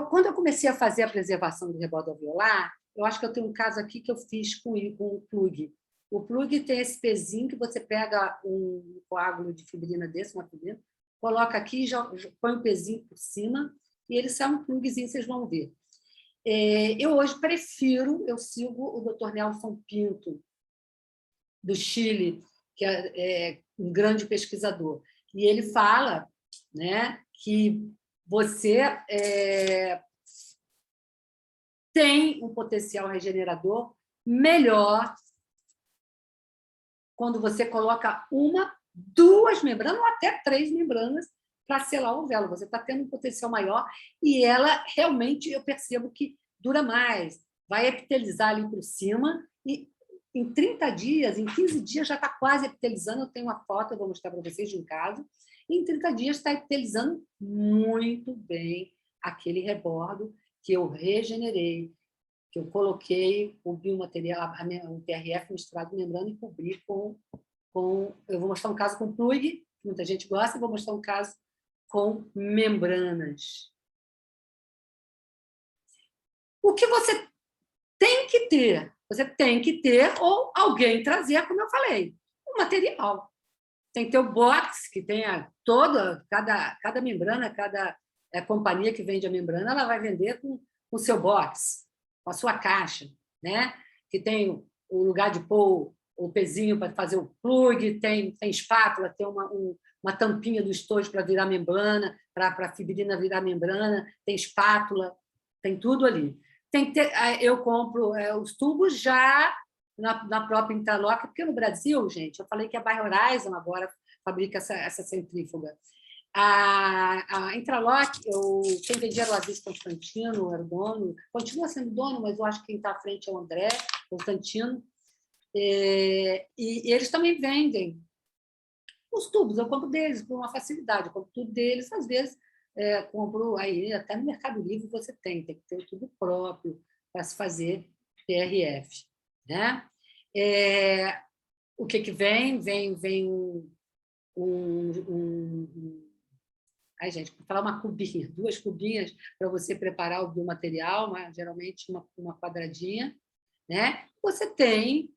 Quando eu comecei a fazer a preservação do rebordo alveolar, eu acho que eu tenho um caso aqui que eu fiz com o plug. O plug tem esse pezinho que você pega um coágulo de fibrina desse, uma fibrina, coloca aqui, já põe o pezinho por cima e ele sai um plugzinho, vocês vão ver. Eu hoje eu sigo o Dr. Nelson Pinto, do Chile, que é um grande pesquisador. E ele fala, né, que você tem um potencial regenerador melhor quando você coloca uma, 2 membranas ou até 3 membranas para selar o ovelo. Você está tendo um potencial maior e ela realmente, eu percebo que dura mais, vai epitelizar ali por cima e em 30 dias, em 15 dias já está quase epitelizando. Eu tenho uma foto, eu vou mostrar para vocês de um caso. E em 30 dias está epitelizando muito bem aquele rebordo que eu regenerei, que eu coloquei o biomaterial, o TRF misturado com membrana e cobri com... Eu vou mostrar um caso com plug, que muita gente gosta, e vou mostrar um caso com membranas. O que você tem que ter? Você tem que ter, ou alguém trazer, como eu falei, o material. Tem que ter o box, que tenha cada membrana, cada companhia que vende a membrana, ela vai vender com o seu box, com a sua caixa, né? Que tem o lugar de pôr o pezinho para fazer o plug, tem espátula, tem uma tampinha do estojo para virar membrana, para a fibrina virar membrana, tem espátula, tem tudo ali. Tem que ter, eu compro os tubos já na própria Interlock, porque no Brasil, gente, eu falei que a Biohorizon agora fabrica essa centrífuga. A Intralock, quem vendia era o Aziz Constantino, era o dono, continua sendo dono, mas eu acho que quem está à frente é o André Constantino, e eles também vendem os tubos, eu compro deles por uma facilidade, eu compro tudo deles, às vezes compro aí, até no Mercado Livre você tem que ter o tubo próprio para se fazer PRF, né? O que vem? Vem Ai, gente, vou falar uma cubinha, 2 cubinhas para você preparar o biomaterial, geralmente uma quadradinha, né? Você tem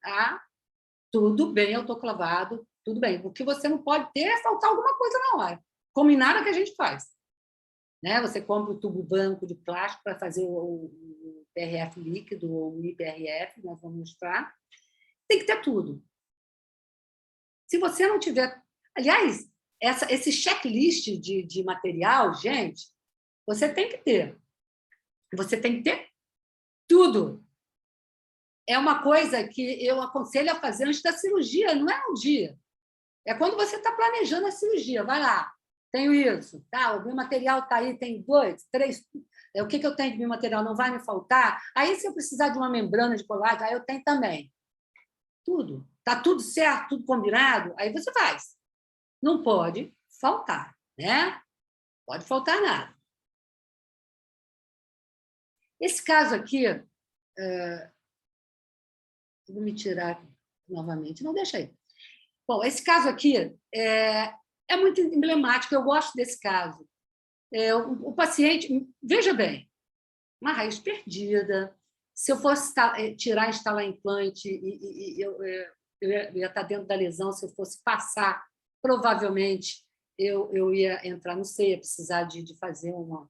tudo bem autoclavado, tudo bem. O que você não pode ter é faltar alguma coisa na hora. Combinado que a gente faz. Né? Você compra o tubo branco de plástico para fazer o PRF líquido ou o IPRF, nós vamos mostrar. Tem que ter tudo. Se você não tiver... Aliás, esse checklist de material, gente, você tem que ter. Você tem que ter tudo. É uma coisa que eu aconselho a fazer antes da cirurgia, não é um dia. É quando você está planejando a cirurgia. Vai lá, tenho isso. Tá, o biomaterial está aí, tem 2, 3... O que eu tenho de biomaterial? Não vai me faltar? Aí, se eu precisar de uma membrana de colágeno, aí eu tenho também. Tudo. Está tudo certo, tudo combinado? Aí você faz. Não pode faltar, né? Pode faltar nada. Esse caso aqui, vou me tirar novamente, não deixa aí. Bom, esse caso aqui é muito emblemático, eu gosto desse caso. O paciente, veja bem, uma raiz perdida. Se eu fosse tirar e instalar implante, eu ia estar dentro da lesão, se eu fosse passar, provavelmente eu ia entrar, não sei, ia precisar de fazer uma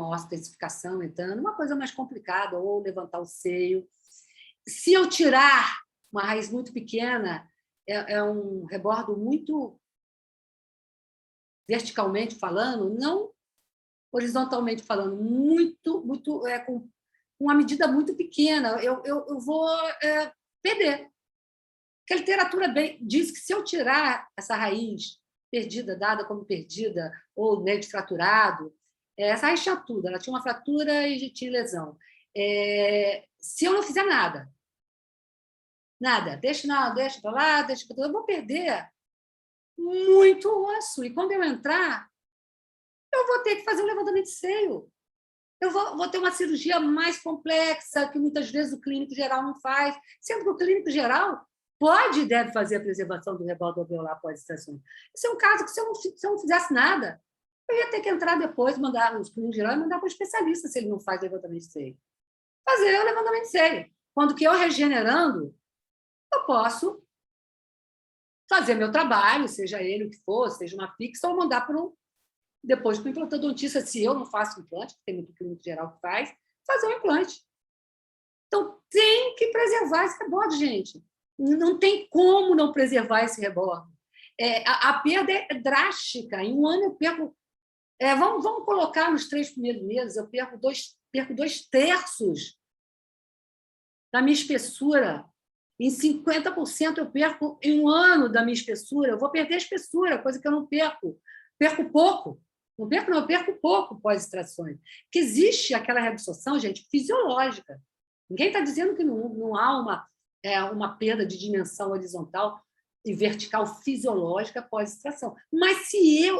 osteodensificação entrando, uma coisa mais complicada, ou levantar o seio. Se eu tirar uma raiz muito pequena, é um rebordo muito verticalmente falando, não horizontalmente falando, muito com uma medida muito pequena, eu vou perder. Porque a literatura diz que se eu tirar essa raiz perdida, dada como perdida, ou dente fraturado, essa raiz tinha tudo, ela tinha uma fratura e tinha lesão. Se eu não fizer nada, deixa para lá, deixa para lá, eu vou perder muito osso. E quando eu entrar, eu vou ter que fazer um levantamento de seio. Eu vou ter uma cirurgia mais complexa, que muitas vezes o clínico geral não faz, sendo que o clínico geral pode e deve fazer a preservação do rebordo alveolar pós-extração. Esse é um caso que, se eu não fizesse nada, eu ia ter que entrar depois, mandar os clínicos gerais, mandar para o especialista, se ele não faz levantamento de seio. Fazer o levantamento de seio. Quando que eu regenerando, eu posso fazer meu trabalho, seja ele o que for, seja uma fixa, ou mandar depois para o implantodontista, se eu não faço implante, porque tem muito clínico geral que faz, fazer um implante. Então, tem que preservar esse rebordo, gente. Não tem como não preservar esse rebordo. A perda é drástica. Em um ano, eu perco... vamos colocar nos 3 primeiros meses, eu perco 2/3 da minha espessura. Em 50% eu perco em um ano da minha espessura. Eu vou perder a espessura, coisa que eu não perco. Perco pouco. Não perco, não, eu perco pouco pós-extrações. Porque existe aquela reabsorção, gente, fisiológica. Ninguém está dizendo que não há uma perda de dimensão horizontal e vertical fisiológica pós-extração. Mas se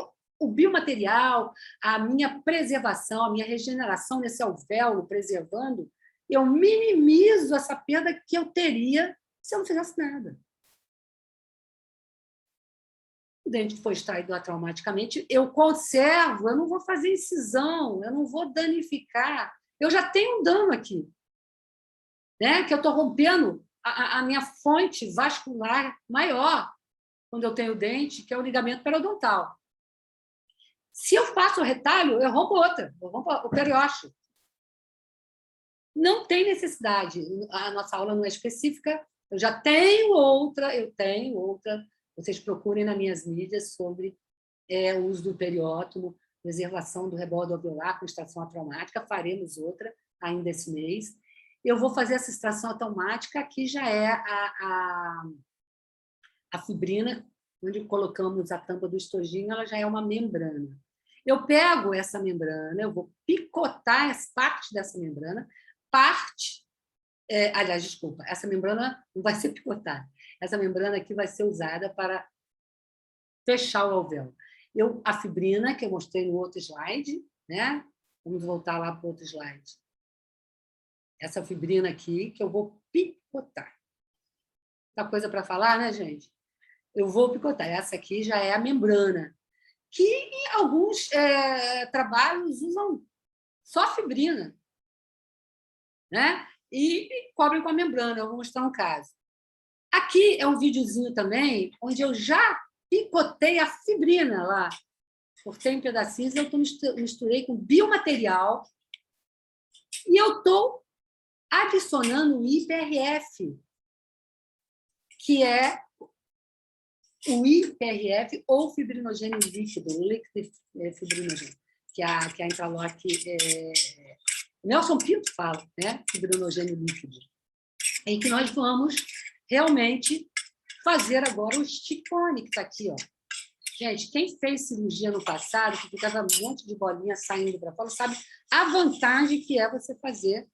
o biomaterial, a minha preservação, a minha regeneração nesse alvéolo preservando, eu minimizo essa perda que eu teria se eu não fizesse nada. O dente foi extraído atraumaticamente, eu conservo, eu não vou fazer incisão, eu não vou danificar. Eu já tenho um dano aqui, né? Que eu estou rompendo a minha fonte vascular maior quando eu tenho dente, que é o ligamento periodontal. Se eu faço o retalho, eu rompo outra, eu rompo o periósteo. Não tem necessidade, a nossa aula não é específica, eu tenho outra, vocês procurem nas minhas mídias sobre o uso do periótomo, preservação do rebordo alveolar com extração atraumática, faremos outra ainda esse mês. Eu vou fazer essa extração automática, aqui já é a fibrina, onde colocamos a tampa do estojinho, ela já é uma membrana. Eu pego essa membrana, eu vou picotar as partes dessa membrana, aliás, desculpa, essa membrana não vai ser picotada, essa membrana aqui vai ser usada para fechar o alvéolo. A fibrina, que eu mostrei no outro slide, né? Vamos voltar lá para o outro slide. Essa fibrina aqui, que eu vou picotar. Tá coisa para falar, né, gente? Eu vou picotar. Essa aqui já é a membrana, que em alguns trabalhos usam só fibrina, né? E cobrem com a membrana. Eu vou mostrar um caso. Aqui é um videozinho também, onde eu já picotei a fibrina lá. Cortei em pedacinhos, eu misturei com biomaterial e eu estou adicionando o IPRF, que é o IPRF ou fibrinogênio líquido, líquido fibrinogênio, que a Intraloc... Nelson Pinto fala, né? Fibrinogênio líquido. Em que nós vamos realmente fazer agora o stick-on, que está aqui, ó. Gente, quem fez cirurgia no passado, que ficava um monte de bolinha saindo para fora, sabe a vantagem que é você fazer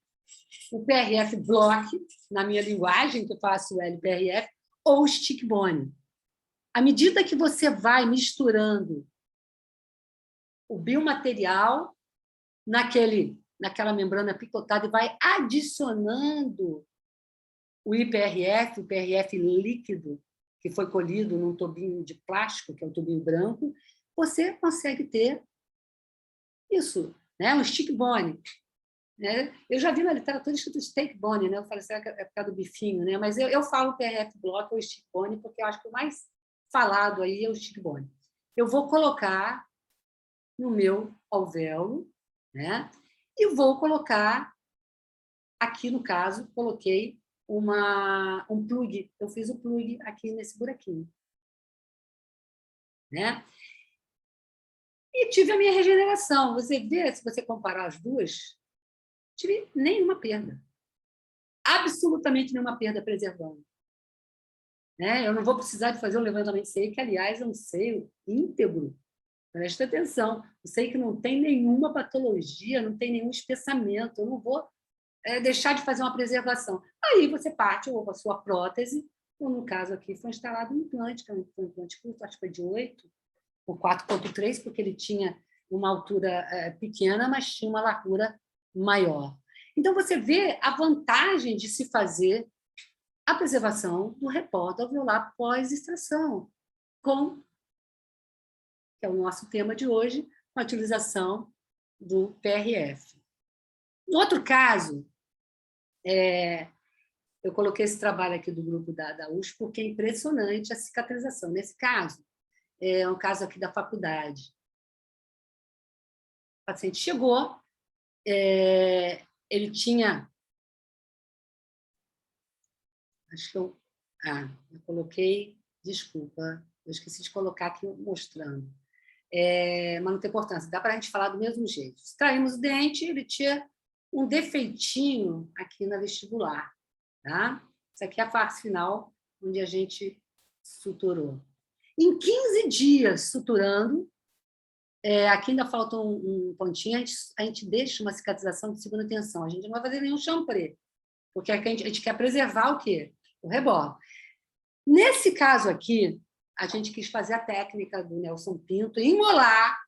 o PRF block, na minha linguagem, que eu faço o LPRF, ou o stick bone. À medida que você vai misturando o biomaterial naquela membrana picotada e vai adicionando o IPRF, o PRF líquido, que foi colhido num tubinho de plástico, que é um tubinho branco, você consegue ter isso, né? Um stick bone. Né? Eu já vi na literatura escrito steak bone, né? Eu falei, será que é por causa do bifinho? Né? Mas eu falo PRF block ou stick bone, porque eu acho que o mais falado aí é o stick bone. Eu vou colocar no meu alvéolo, né? E vou colocar, aqui no caso, coloquei um plug. Eu fiz o plug aqui nesse buraquinho. Né? E tive a minha regeneração. Você vê, se você comparar as duas, tive nenhuma perda. Absolutamente nenhuma perda preservando. Né? Eu não vou precisar de fazer um levantamento de seio, que, aliás, é um seio íntegro. Presta atenção. Eu sei que não tem nenhuma patologia, não tem nenhum espessamento. Eu não vou deixar de fazer uma preservação. Aí você parte ou a sua prótese, ou no caso aqui foi instalado um implante, que é um implante curto, acho que foi de 8 por 4,3, porque ele tinha uma altura pequena, mas tinha uma largura maior. Então, você vê a vantagem de se fazer a preservação do rebordo alveolar pós-extração, que é o nosso tema de hoje, com a utilização do PRF. No outro caso, Eu coloquei esse trabalho aqui do grupo da USP porque é impressionante a cicatrização. Nesse caso, é um caso aqui da faculdade. O paciente chegou, ele tinha... Acho que eu coloquei... Desculpa, eu esqueci de colocar aqui mostrando. Mas não tem importância, dá para a gente falar do mesmo jeito. Extraímos o dente, ele tinha um defeitinho aqui na vestibular. Tá? Isso aqui é a face final, onde a gente suturou. Em 15 dias suturando, aqui ainda falta um pontinho, a gente deixa uma cicatrização de segunda tensão. A gente não vai fazer nenhum champré, porque aqui a gente quer preservar o quê? O rebordo. Nesse caso aqui, a gente quis fazer a técnica do Nelson Pinto em molar,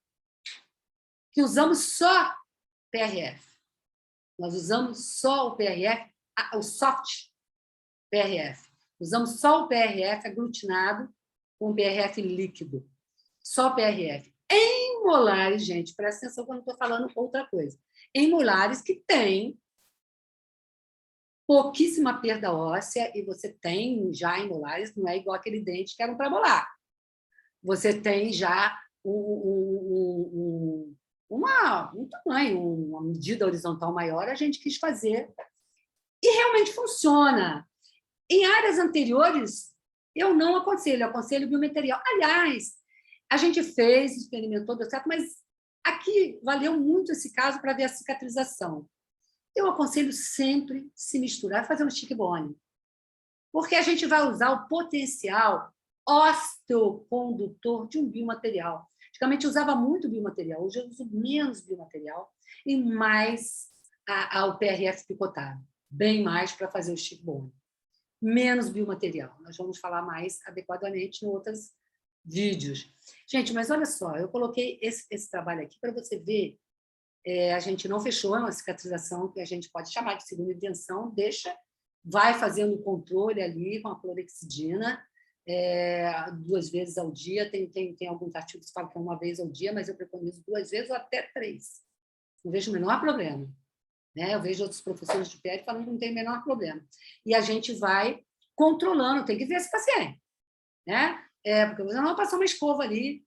que usamos só PRF. Nós usamos só o PRF, o soft PRF. Usamos só o PRF aglutinado com o PRF líquido. Só PRF. Em molares, gente, presta atenção quando eu estou falando outra coisa. Em molares que tem pouquíssima perda óssea, e você tem já em molares, não é igual aquele dente que era um pré-molar. Você tem já um tamanho, uma medida horizontal maior, a gente quis fazer. E realmente funciona. Em áreas anteriores, eu não aconselho, eu aconselho biomaterial. Aliás, a gente fez, experimentou, deu certo, mas aqui valeu muito esse caso para ver a cicatrização. Eu aconselho sempre se misturar, fazer um stick bone, porque a gente vai usar o potencial osteocondutor de um biomaterial. Antigamente eu usava muito biomaterial, hoje eu uso menos biomaterial e mais o PRF picotado, bem mais para fazer o stick bone. Menos biomaterial. Nós vamos falar mais adequadamente em outros vídeos. Gente, mas olha só, eu coloquei esse trabalho aqui para você ver. A gente não fechou, é uma cicatrização que a gente pode chamar de segunda intenção, vai fazendo o controle ali com a clorexidina, 2 vezes ao dia. Tem alguns artigos que falam que é 1 vez ao dia, mas eu preconizo 2 vezes ou até 3. Não vejo o menor problema. Né? Eu vejo outros professores de PL falando que não tem o menor problema. E a gente vai controlando, tem que ver esse paciente. Né? Porque você não vai passar uma escova ali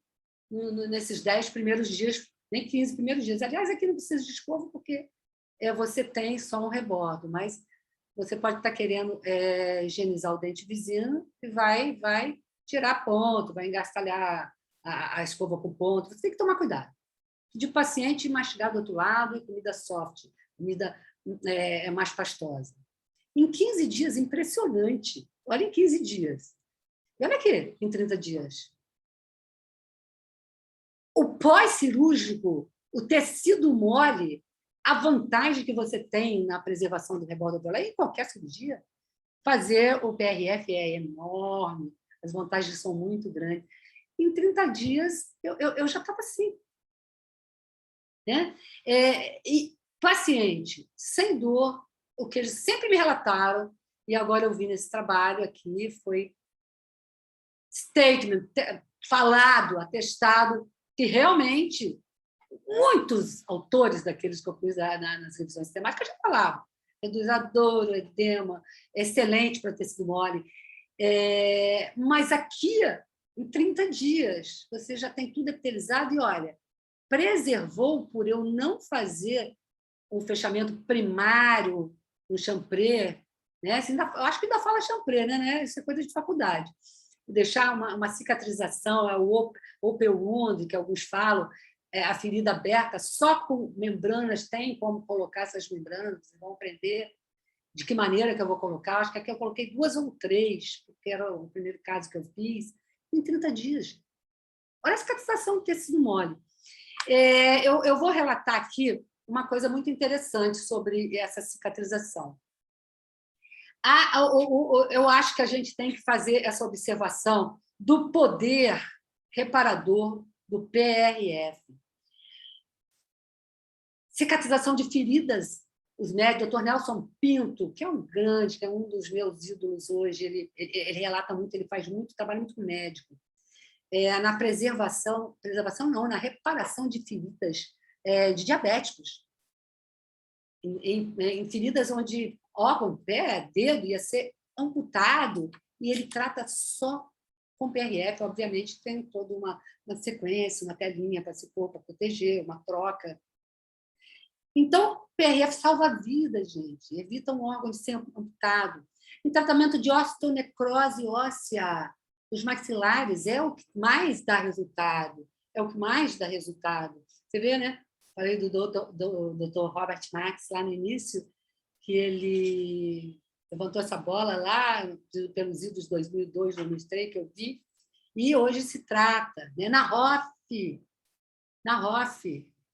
nesses 10 primeiros dias, nem 15 primeiros dias. Aliás, aqui não precisa de escova, porque você tem só um rebordo, mas você pode estar querendo higienizar o dente vizinho e vai tirar ponto, vai engastalhar a escova com ponto. Você tem que tomar cuidado. De paciente mastigar do outro lado e comida soft, comida mais pastosa. Em 15 dias, impressionante. Olha, em 15 dias. E olha aqui, em 30 dias. O pós-cirúrgico, o tecido mole, a vantagem que você tem na preservação do rebordo alveolar, em qualquer cirurgia, fazer o PRF é enorme, as vantagens são muito grandes. Em 30 dias, eu já estava assim. Né? E paciente sem dor, o que eles sempre me relataram, e agora eu vi nesse trabalho aqui, foi statement, falado, atestado, que realmente muitos autores daqueles que eu fiz nas revisões temáticas já falavam. Reduz a dor, o edema, excelente para tecido mole. Mas aqui, em 30 dias, você já tem tudo epitelizado e, olha, preservou por eu não fazer um fechamento primário, um champré, né? Eu acho que ainda fala champré, né? Isso é coisa de faculdade. Deixar uma cicatrização, o open wound, que alguns falam, a ferida aberta, só com membranas, tem como colocar essas membranas, vocês vão aprender de que maneira que eu vou colocar. Acho que aqui eu coloquei 2 ou 3, porque era o primeiro caso que eu fiz, em 30 dias. Olha a cicatrização do tecido mole. Eu vou relatar aqui uma coisa muito interessante sobre essa cicatrização. Eu acho que a gente tem que fazer essa observação do poder reparador do PRF. Cicatrização de feridas. Os médicos, o Dr. Nelson Pinto, que é um grande, que é um dos meus ídolos hoje, ele relata muito, ele faz muito, trabalha muito com médico. Na preservação não, na reparação de feridas de diabéticos. em feridas onde órgão, pé, dedo ia ser amputado, e ele trata só com PRF. Obviamente, tem toda uma sequência, uma telinha para se pôr, para proteger, uma troca. Então, PRF salva vidas, gente, evita um órgão de ser amputado. Em tratamento de osteonecrose óssea, os maxilares é o que mais dá resultado. É o que mais dá resultado. Você vê, né? Falei do Dr. Robert Max lá no início, que ele levantou essa bola lá pelos idos 2002, 2003, que eu vi, e hoje se trata, né? Na ROF, na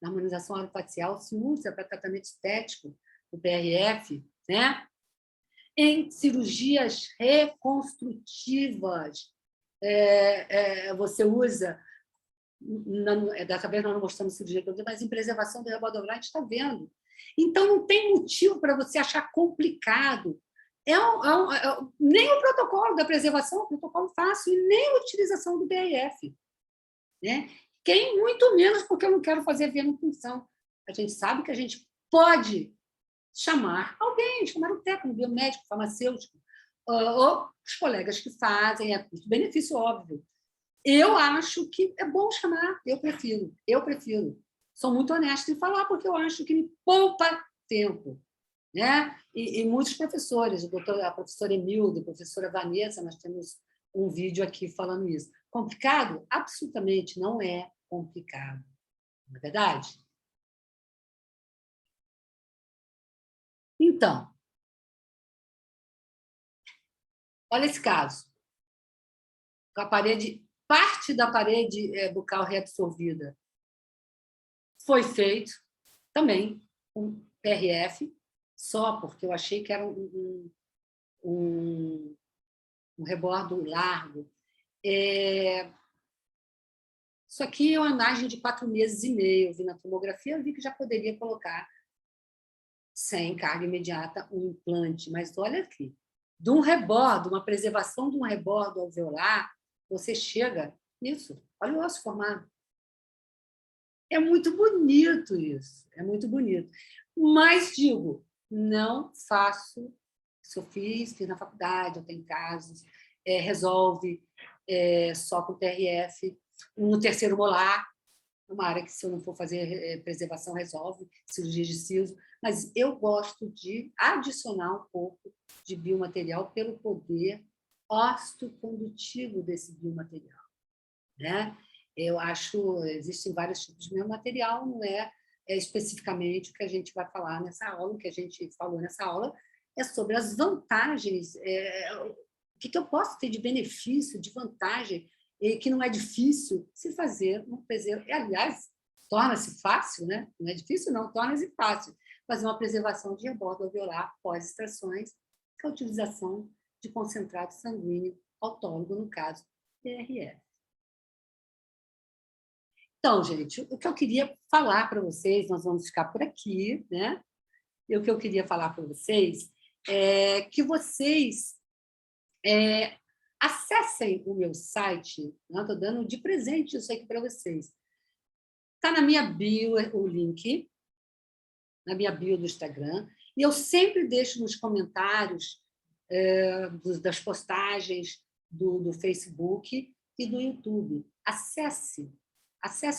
harmonização orofacial, se usa para tratamento estético, o PRF, né? Em cirurgias reconstrutivas, você usa, dessa vez nós não mostramos cirurgia, mas em preservação do rebote ovular, a gente está vendo. Então, não tem motivo para você achar complicado. Nem o protocolo da preservação é um protocolo fácil, e nem a utilização do PRF. Né? Quem muito menos, porque eu não quero fazer venopunção. A gente sabe que a gente pode chamar alguém, chamar um técnico, biomédico, farmacêutico, ou os colegas que fazem, é custo-benefício, óbvio. Eu acho que é bom chamar, eu prefiro. Sou muito honesta em falar, porque eu acho que me poupa tempo. Né? E muitos professores, a professora Emilda, a professora Vanessa, nós temos um vídeo aqui falando isso. Complicado? Absolutamente não é complicado. Não é verdade? Então, olha esse caso. Com a parte da parede bucal reabsorvida foi feito também com PRF, só porque eu achei que era um rebordo largo. Isso aqui é uma imagem de 4 meses e meio. Eu vi na tomografia, eu vi que já poderia colocar, sem carga imediata, um implante. Mas olha aqui, de um rebordo, uma preservação de um rebordo alveolar, você chega nisso. Olha o osso formado. É muito bonito isso, é muito bonito. Mas, digo, não faço, se eu fiz na faculdade, eu tenho casos, resolve só com TRF, no terceiro molar, uma área que, se eu não for fazer preservação, resolve, cirurgia de siso, mas eu gosto de adicionar um pouco de biomaterial pelo poder osteocondutivo desse biomaterial, né? Eu acho, existem vários tipos de biomaterial, não é especificamente o que a gente vai falar nessa aula, o que a gente falou nessa aula é sobre as vantagens, o que eu posso ter de benefício, de vantagem, que não é difícil se fazer um preservação. Aliás, torna-se fácil, né? Não é difícil, não, torna-se fácil fazer uma preservação de rebordo alveolar pós-extrações, com a utilização de concentrado sanguíneo autólogo, no caso, PRF. Então, gente, o que eu queria falar para vocês, nós vamos ficar por aqui, né? E o que eu queria falar para vocês é que vocês acessem o meu site, né? Estou dando de presente isso aqui para vocês. Está na minha bio o link, na minha bio do Instagram, e eu sempre deixo nos comentários das postagens do Facebook e do YouTube. Acesse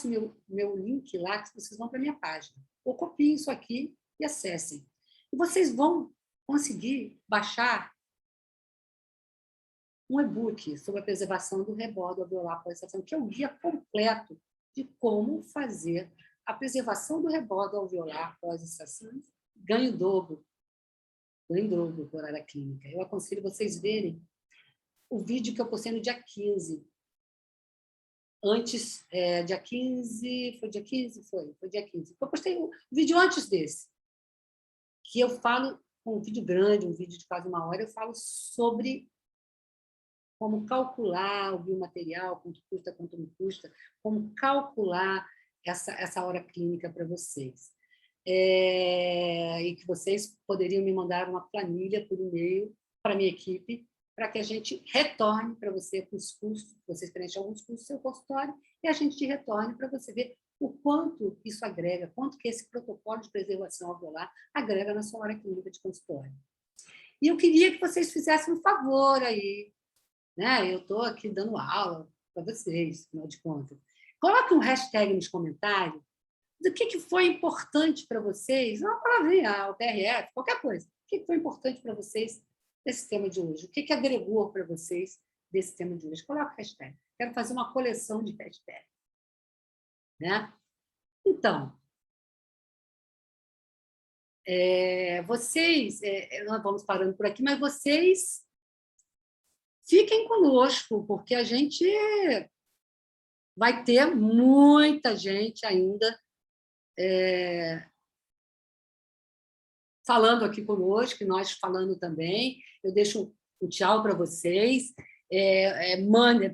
o meu link lá, que vocês vão para a minha página. Ou copiem isso aqui e acessem. E vocês vão conseguir baixar um e-book sobre a preservação do rebordo alveolar pós-extração, que é o guia completo de como fazer a preservação do rebordo alveolar pós-extração. Ganho dobro por área clínica. Eu aconselho vocês verem o vídeo que eu postei no dia 15. Antes, dia 15, foi dia 15? Foi dia 15. Eu postei um vídeo antes desse, que eu falo, um vídeo grande, um vídeo de quase 1 hora, eu falo sobre como calcular o biomaterial, quanto me custa, como calcular essa hora clínica para vocês. E que vocês poderiam me mandar uma planilha por e-mail para a minha equipe, para que a gente retorne para você com os custos, vocês preenchem alguns custos do seu consultório, e a gente te retorne para você ver o quanto isso agrega, quanto que esse protocolo de preservação alveolar agrega na sua hora clínica de consultório. E eu queria que vocês fizessem um favor aí, né? Eu estou aqui dando aula para vocês, afinal de contas. Coloque um hashtag nos comentários do que foi importante para vocês, uma palavrinha, o TRF, qualquer coisa. O que foi importante para vocês desse tema de hoje? O que agregou para vocês desse tema de hoje? Coloque o hashtag. Quero fazer uma coleção de hashtags. Né? Então, nós vamos parando por aqui, mas vocês fiquem conosco, porque a gente vai ter muita gente ainda falando aqui conosco, e nós falando também. Eu deixo um tchau para vocês.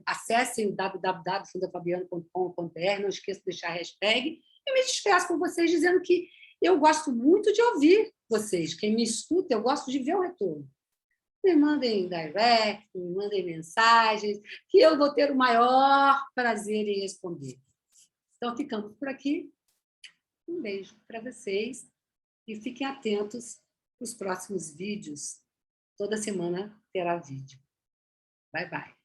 Acessem o www.fundafabiano.com.br, não esqueça de deixar a hashtag. E me despeço com vocês dizendo que eu gosto muito de ouvir vocês. Quem me escuta, eu gosto de ver o retorno. Me mandem direct, me mandem mensagens, que eu vou ter o maior prazer em responder. Então, ficamos por aqui. Um beijo para vocês e fiquem atentos para os próximos vídeos. Toda semana terá vídeo. Bye, bye.